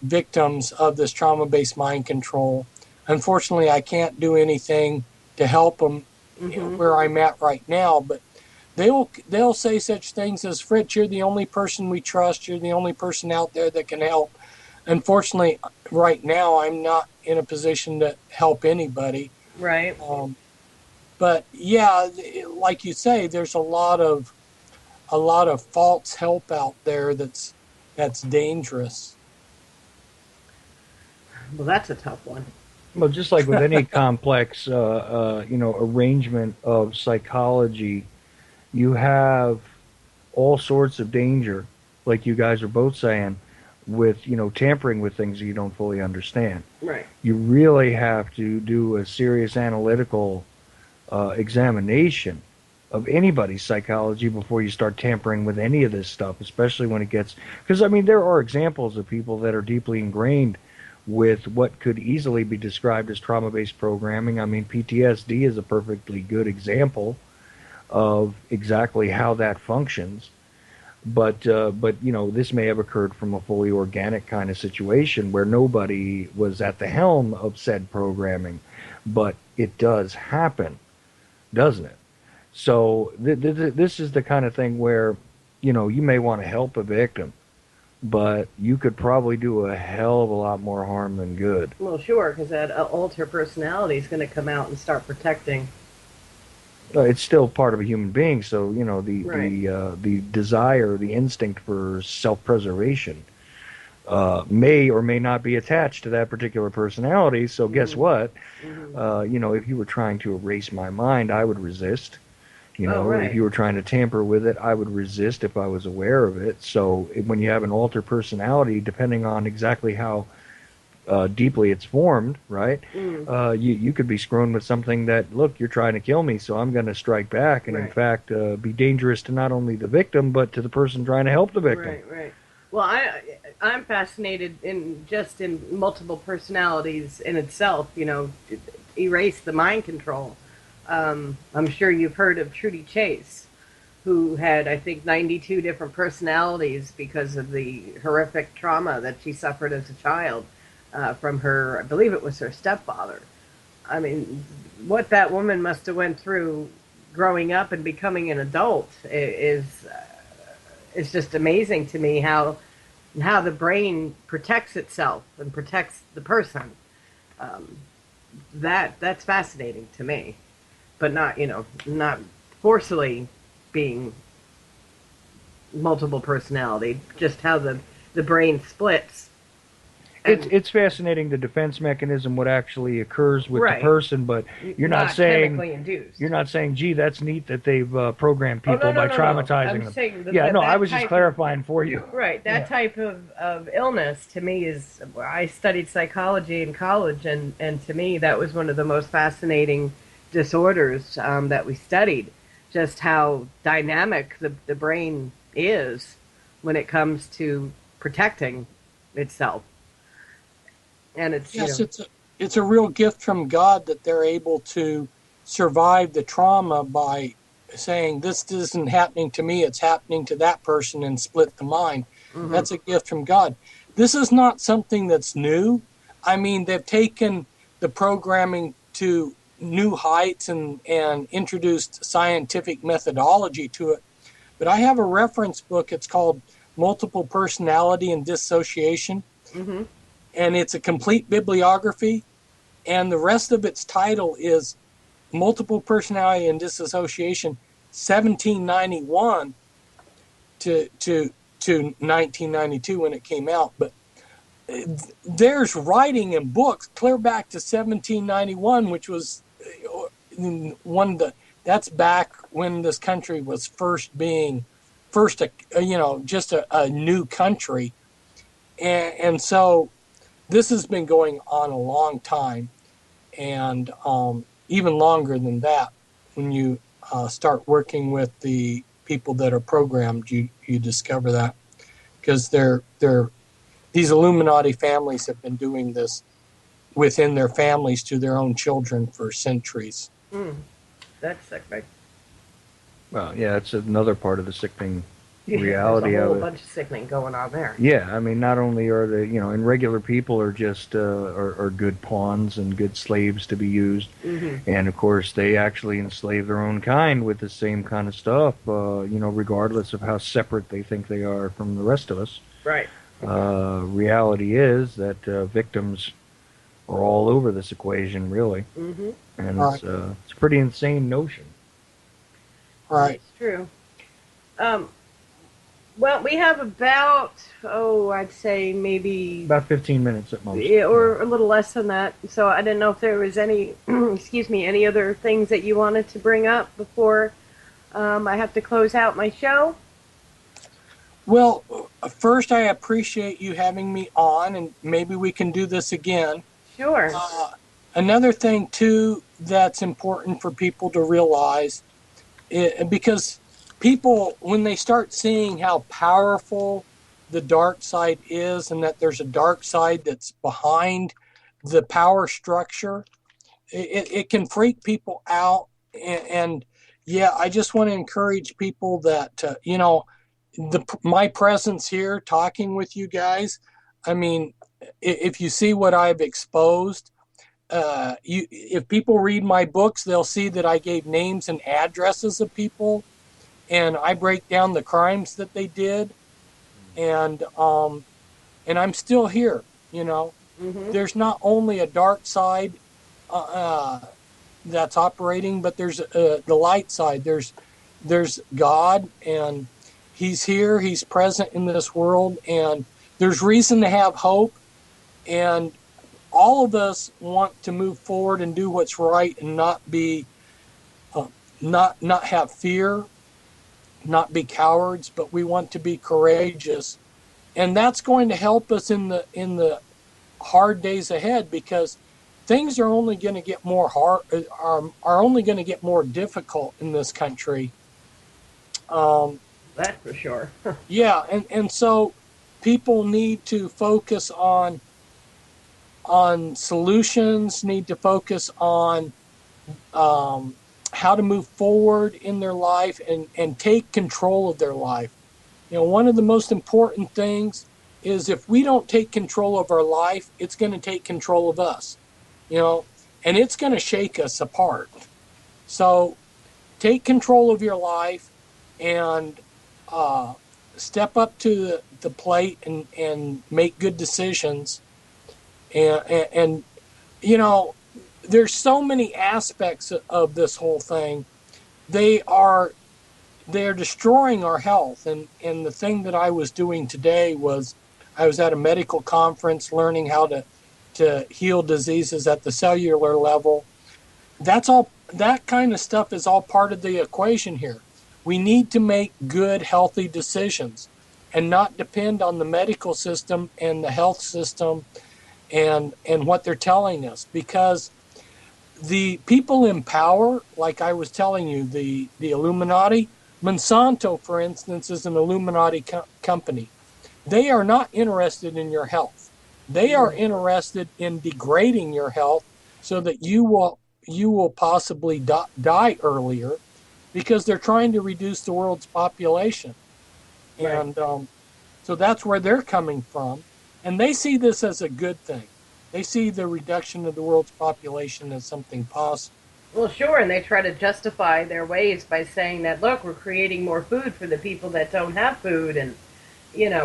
victims of this trauma-based mind control. Unfortunately, I can't do anything to help them where I'm at right now, but they'll say such things as, Fritz, you're the only person we trust. You're the only person out there that can help. Unfortunately, right now, I'm not in a position to help anybody. Right. But yeah, like you say, there's a lot of false help out there that's dangerous. Well, that's a tough one. Well, just like with any complex, arrangement of psychology, you have all sorts of danger, like you guys are both saying, with, tampering with things that you don't fully understand. Right. You really have to do a serious analytical examination of anybody's psychology before you start tampering with any of this stuff, especially when it gets... Because, there are examples of people that are deeply ingrained with what could easily be described as trauma-based programming. PTSD is a perfectly good example of exactly how that functions. But this may have occurred from a fully organic kind of situation where nobody was at the helm of said programming. But it does happen, doesn't it? So this is the kind of thing where, you may want to help a victim, but you could probably do a hell of a lot more harm than good. Well, sure, because that alter personality is going to come out and start protecting. It's still part of a human being, so the desire, the instinct for self-preservation may or may not be attached to that particular personality. So guess what? If you were trying to erase my mind, I would resist. If you were trying to tamper with it, I would resist if I was aware of it. So when you have an altered personality, depending on exactly how deeply it's formed, right? You could be screwing with something that, look, you're trying to kill me, so I'm going to strike back, and in fact be dangerous to not only the victim but to the person trying to help the victim. Right. Well, I'm fascinated in multiple personalities in itself. Erase the mind control. I'm sure you've heard of Trudy Chase, who had, I think, 92 different personalities because of the horrific trauma that she suffered as a child. From her, I believe it was her stepfather. What that woman must have went through growing up and becoming an adult is just amazing to me, how the brain protects itself and protects the person. That's fascinating to me, but not forcefully being multiple personality, just how the brain splits. It's fascinating the defense mechanism, what actually occurs with Right. the person, but you're not chemically saying induced. you're not saying, gee, that's neat that they've programmed Oh, people no, by no, no, no. traumatizing I'm them. saying that, Yeah, no, I that was just type clarifying for you. right, that Yeah. type of illness to me is, I studied psychology in college, and to me that was one of the most fascinating disorders that we studied, just how dynamic the brain is when it comes to protecting itself. And it's, Yes, it's a real gift from God that they're able to survive the trauma by saying this isn't happening to me, it's happening to that person, and split the mind. mhm. That's a gift from God. This is not something that's new. I mean, they've taken the programming to new heights and introduced scientific methodology to it. But I have a reference book. It's called Multiple Personality and Dissociation, Mhm. and it's a complete bibliography. And the rest of its title is Multiple Personality and Dissociation, 1791 to 1992 when it came out. But there's writing in books clear back to 1791, which was one of the, that's back when this country was first just a new country. And so this has been going on a long time, and even longer than that. When you start working with the people that are programmed, you discover that, because these Illuminati families have been doing this within their families to their own children for centuries. Mm. That's sickening. Well, yeah, it's another part of the sickening Yeah, reality there's a of whole it. bunch of sickening going on there. Yeah, I mean, not only are they, and regular people are just are good pawns and good slaves to be used, Mm-hmm. and of course they actually enslave their own kind with the same kind of stuff, regardless of how separate they think they are from the rest of us. Right. Reality is that victims are all over this equation, really, Mm-hmm. and Right. It's a pretty insane notion. Right. It's true. Um, well, we have about, I'd say maybe, About 15 minutes at most. yeah, or a little less than that. So I didn't know if there was any, excuse me, any other things that you wanted to bring up before I have to close out my show. Well, first, I appreciate you having me on, and maybe we can do this again. Sure. Another thing, too, that's important for people to realize, because people, when they start seeing how powerful the dark side is, and that there's a dark side that's behind the power structure, it can freak people out. And yeah, I just want to encourage people that, my presence here talking with you guys, I mean, if you see what I've exposed, if people read my books, they'll see that I gave names and addresses of people, and I break down the crimes that they did, and I'm still here. Mm-hmm. There's not only a dark side that's operating, but there's the light side. There's God, and He's here. He's present in this world, and there's reason to have hope. And all of us want to move forward and do what's right, and not be not have fear, not be cowards, but we want to be courageous, and that's going to help us in the hard days ahead, because things are only going to get more hard, are only going to get more difficult in this country. That's for sure. Yeah, and so people need to focus on solutions, need to focus on how to move forward in their life, and take control of their life. One of the most important things is, if we don't take control of our life, it's going to take control of us, and it's going to shake us apart. So take control of your life, and step up to the plate, and make good decisions. And there's so many aspects of this whole thing. They're destroying our health. And the thing that I was doing today was, I was at a medical conference learning how to heal diseases at the cellular level. That kind of stuff is all part of the equation here. We need to make good, healthy decisions and not depend on the medical system and the health system and what they're telling us, because the people in power, like I was telling you, the Illuminati, Monsanto, for instance, is an Illuminati company. They are not interested in your health. They are interested in degrading your health so that you will possibly die earlier, because they're trying to reduce the world's population. Right. And so that's where they're coming from. And they see this as a good thing. They see the reduction of the world's population as something positive. Well, sure, and they try to justify their ways by saying that, look, we're creating more food for the people that don't have food, and,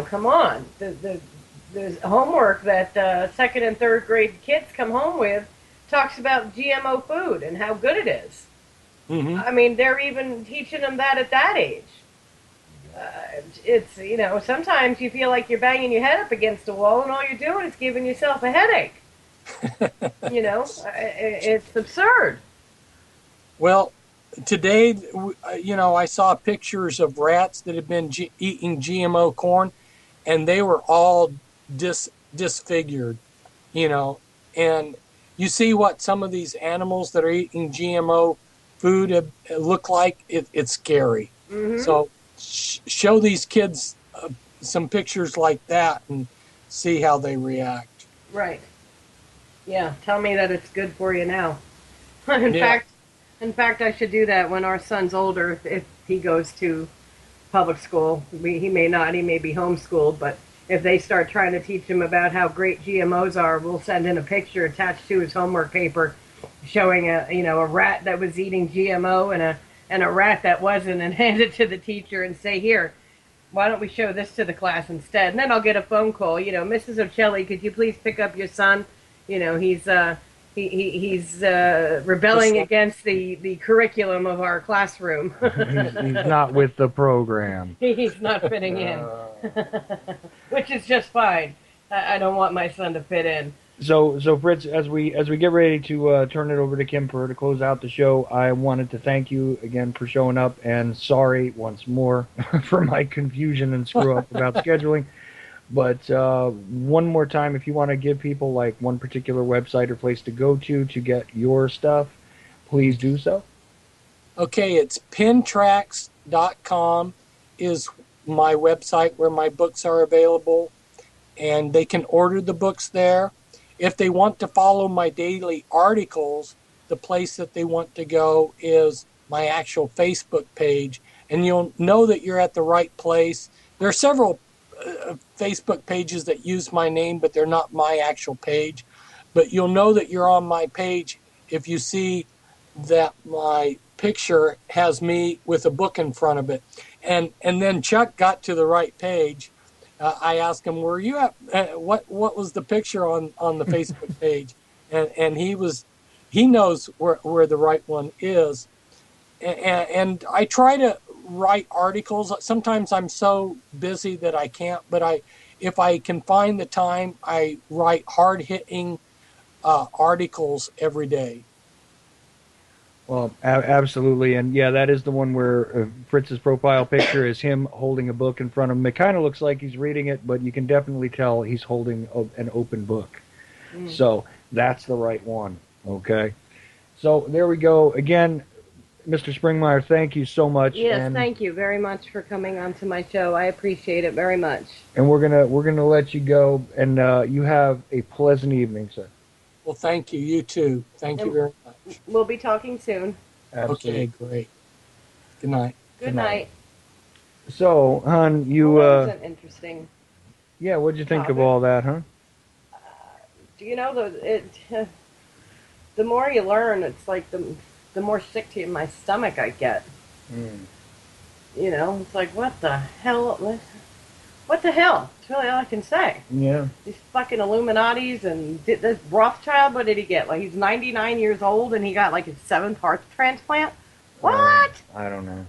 come on. There's homework that second and third grade kids come home with talks about GMO food and how good it is. Mm-hmm. I mean, they're even teaching them that at that age. It's, sometimes you feel like you're banging your head up against a wall and all you're doing is giving yourself a headache. It's absurd. Well, today, I saw pictures of rats that had been eating GMO corn, and they were all disfigured, and you see what some of these animals that are eating GMO food look like. It's scary. Mm-hmm. So show these kids some pictures like that and see how they react. Right. Yeah, tell me that it's good for you now. In fact, I should do that when our son's older, if he goes to public school. He may not, he may be homeschooled, but if they start trying to teach him about how great GMOs are, we'll send in a picture attached to his homework paper showing a rat that was eating GMO and a rat that wasn't, and hand it to the teacher and say, here, why don't we show this to the class instead? And then I'll get a phone call, Mrs. Ochelli, could you please pick up your son? He's rebelling against the curriculum of our classroom. he's not with the program. He's not fitting in, which is just fine. I don't want my son to fit in. So Fritz, as we get ready to turn it over to Kim for her to close out the show, I wanted to thank you again for showing up, and sorry once more for my confusion and screw up about scheduling. But one more time, if you want to give people like one particular website or place to go to get your stuff, please do so. Okay, it's pentracks.com is my website where my books are available, and they can order the books there. If they want to follow my daily articles, the place that they want to go is my actual Facebook page, and you'll know that you're at the right place. There are several Facebook pages that use my name, but they're not my actual page. But you'll know that you're on my page if you see that my picture has me with a book in front of it. And then Chuck got to the right page. I asked him, "Were you at what was the picture on the Facebook page?" And he knows where the right one is. And I try to write articles. Sometimes I'm so busy that I can't, but if I can find the time, I write hard-hitting articles every day. Well, absolutely, and yeah, that is the one where Fritz's profile picture is him holding a book in front of him. It kind of looks like he's reading it, but you can definitely tell he's holding an open book. So that's the right one, okay? So there we go. Again, Mr. Springmeier, thank you so much. Yes, thank you very much for coming on to my show. I appreciate it very much. And we're gonna let you go, and you have a pleasant evening, sir. Well, thank you. You too. Thank you very much. We'll be talking soon. Absolutely. Okay, great. Good night. Good night. So, hon, you that was an interesting. Yeah, what'd you think of all that, huh? The more you learn, it's like the more sick to my stomach I get. It's like, what the hell? What the hell? That's really all I can say. Yeah. These fucking Illuminatis and this Rothschild, what did he get? Like, he's 99 years old and he got like his 7th heart transplant? What? I don't know.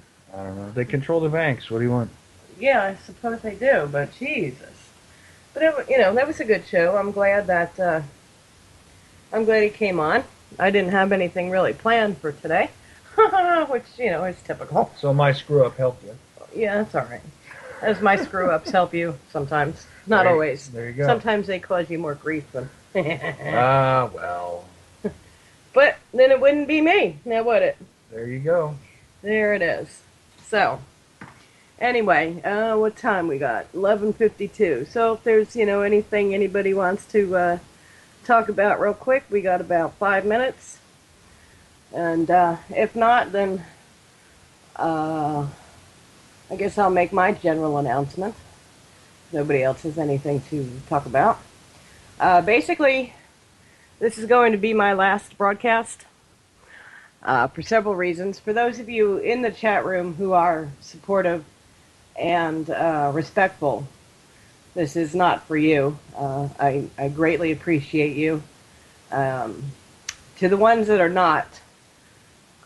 They control the banks. What do you want? Yeah, I suppose they do, but Jesus. But that was a good show. I'm glad he came on. I didn't have anything really planned for today, which is typical. So my screw up helped you. Yeah, that's all right. As my screw ups help you sometimes, not There- always. there you go. Sometimes they cause you more grief than. Ah, well, But then it wouldn't be me, now would it? there you go. There it is. So, anyway, what time we got? 11:52. So if there's anything anybody wants to talk about real quick, we got about 5 minutes. And if not, then I guess I'll make my general announcement. Nobody else has anything to talk about. Basically, this is going to be my last broadcast for several reasons. For those of you in the chat room who are supportive and respectful, this is not for you. I greatly appreciate you. To the ones that are not,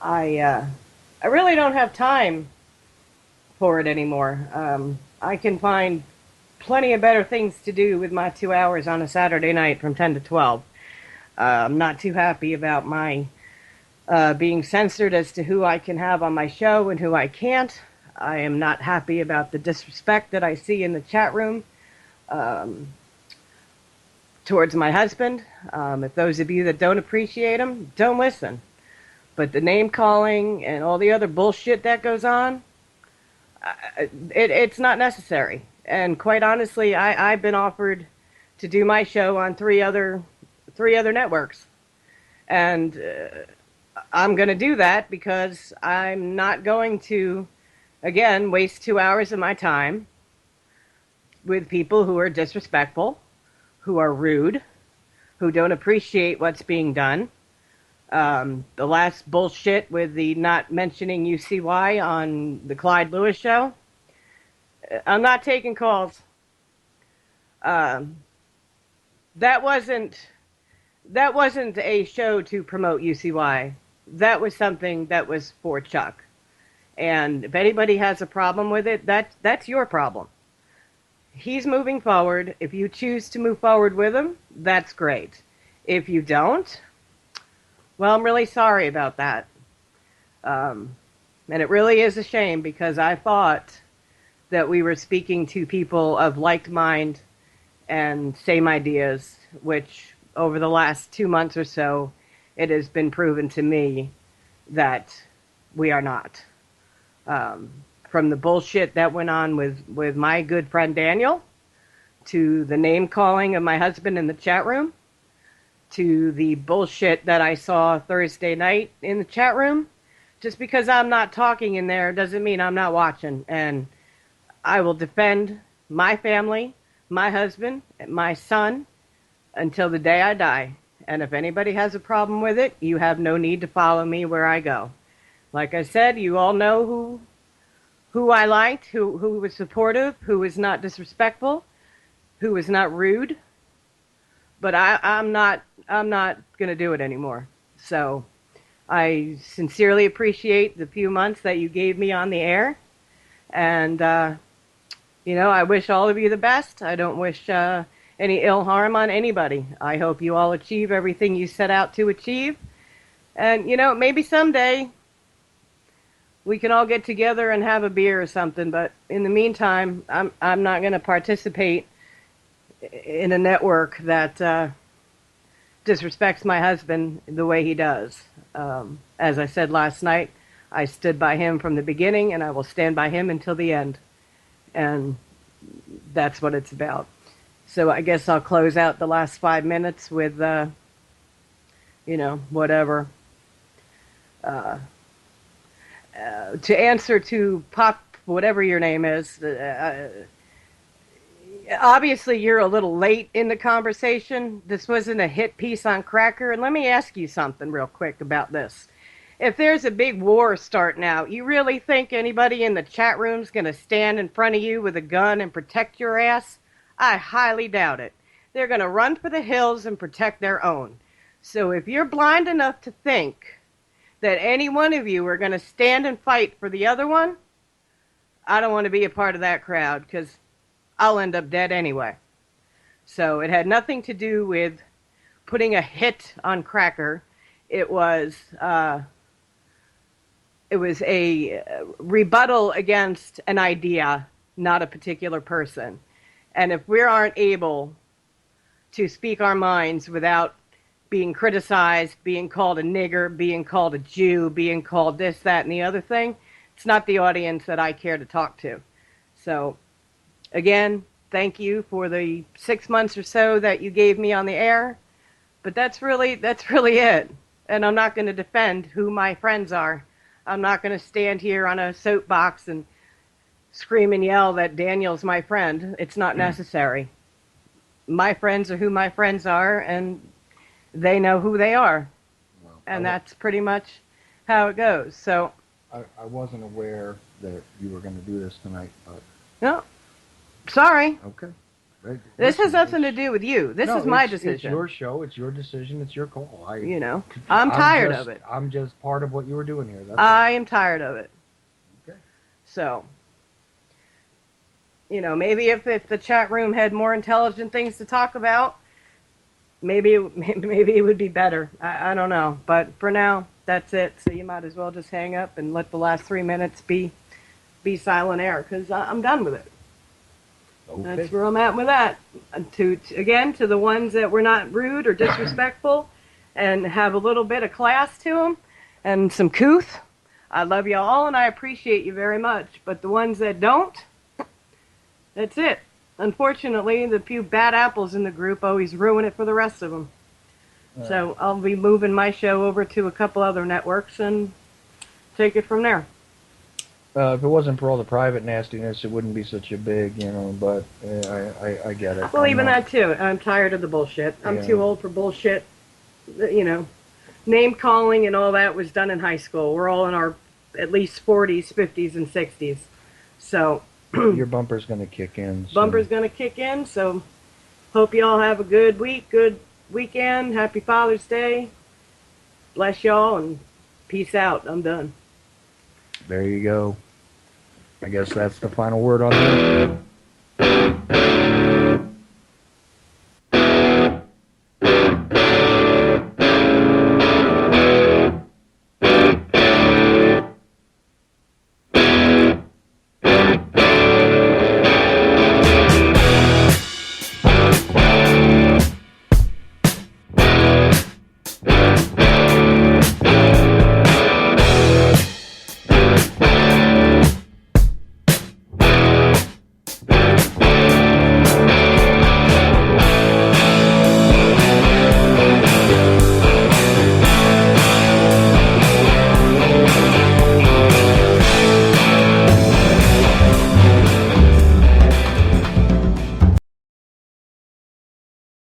I really don't have time for it anymore. I can find plenty of better things to do with my 2 hours on a Saturday night from 10 to 12. I'm not too happy about my being censored as to who I can have on my show and who I can't. I am not happy about the disrespect that I see in the chat room towards my husband. If those of you that don't appreciate him, don't listen. But the name calling and all the other bullshit that goes on, it's not necessary. And quite honestly, I've been offered to do my show on three other networks, and I'm going to do that because I'm not going to, again, waste 2 hours of my time with people who are disrespectful, who are rude, who don't appreciate what's being done. The last bullshit with the not mentioning UCY on the Clyde Lewis show. I'm not taking calls. That wasn't a show to promote UCY. That was something that was for Chuck. And if anybody has a problem with it, that's your problem. He's moving forward. If you choose to move forward with him, that's great. If you don't, well, I'm really sorry about that. And it really is a shame because I thought that we were speaking to people of like mind and same ideas, which over the last 2 months or so, it has been proven to me that we are not. From the bullshit that went on with my good friend Daniel, to the name calling of my husband in the chat room, to the bullshit that I saw Thursday night in the chat room. Just because I'm not talking in there doesn't mean I'm not watching. And I will defend my family, my husband, and my son until the day I die. And if anybody has a problem with it, you have no need to follow me where I go. Like I said, you all know who I liked, who was supportive, who was not disrespectful, who was not rude. But I'm not going to do it anymore. So I sincerely appreciate the few months that you gave me on the air. And, I wish all of you the best. I don't wish any ill harm on anybody. I hope you all achieve everything you set out to achieve. And, maybe someday we can all get together and have a beer or something. But in the meantime, I'm not going to participate in a network that disrespects my husband the way he does. As I said last night, I stood by him from the beginning, and I will stand by him until the end. And that's what it's about. So I guess I'll close out the last 5 minutes with, whatever. To answer to Pop, whatever your name is, obviously you're a little late in the conversation. This wasn't a hit piece on Cracker. And let me ask you something real quick about this. If there's a big war starting out, you really think anybody in the chat room's going to stand in front of you with a gun and protect your ass? I highly doubt it. They're going to run for the hills and protect their own. So if you're blind enough to think that any one of you are going to stand and fight for the other one, I don't want to be a part of that crowd because I'll end up dead anyway. So it had nothing to do with putting a hit on Cracker. It was a rebuttal against an idea, not a particular person. And if we aren't able to speak our minds without being criticized, being called a nigger, being called a Jew, being called this, that, and the other thing, it's not the audience that I care to talk to. So, again, thank you for the 6 months or so that you gave me on the air. But that's really it. And I'm not going to defend who my friends are. I'm not going to stand here on a soapbox and scream and yell that Daniel's my friend. It's not necessary. My friends are who my friends are, and they know who they are. Well, And that's pretty much how it goes. So, I wasn't aware that you were going to do this tonight, but no, sorry. okay. This has nothing to do with you. This is my decision. It's your show. It's your decision. It's your call. I'm tired of it. I'm just part of what you were doing here. I am tired of it. Okay. So, maybe if the chat room had more intelligent things to talk about, maybe it would be better. I don't know. But for now, that's it. So you might as well just hang up and let the last 3 minutes be silent air, because I'm done with it. Okay. That's where I'm at with that. And to the ones that were not rude or disrespectful and have a little bit of class to them and some couth, I love you all and I appreciate you very much. But the ones that don't, that's it. Unfortunately, the few bad apples in the group always ruin it for the rest of them. So I'll be moving my show over to a couple other networks and take it from there. If it wasn't for all the private nastiness, it wouldn't be such a big, but I get it. Well, even that too. I'm tired of the bullshit. I'm too old for bullshit. Name calling and all that was done in high school. We're all in our at least 40s, 50s, and 60s. So your bumper's going to kick in. So. Bumper's going to kick in. So hope you all have a good week, good weekend. Happy Father's Day. Bless y'all and peace out. I'm done. There you go. I guess that's the final word on that.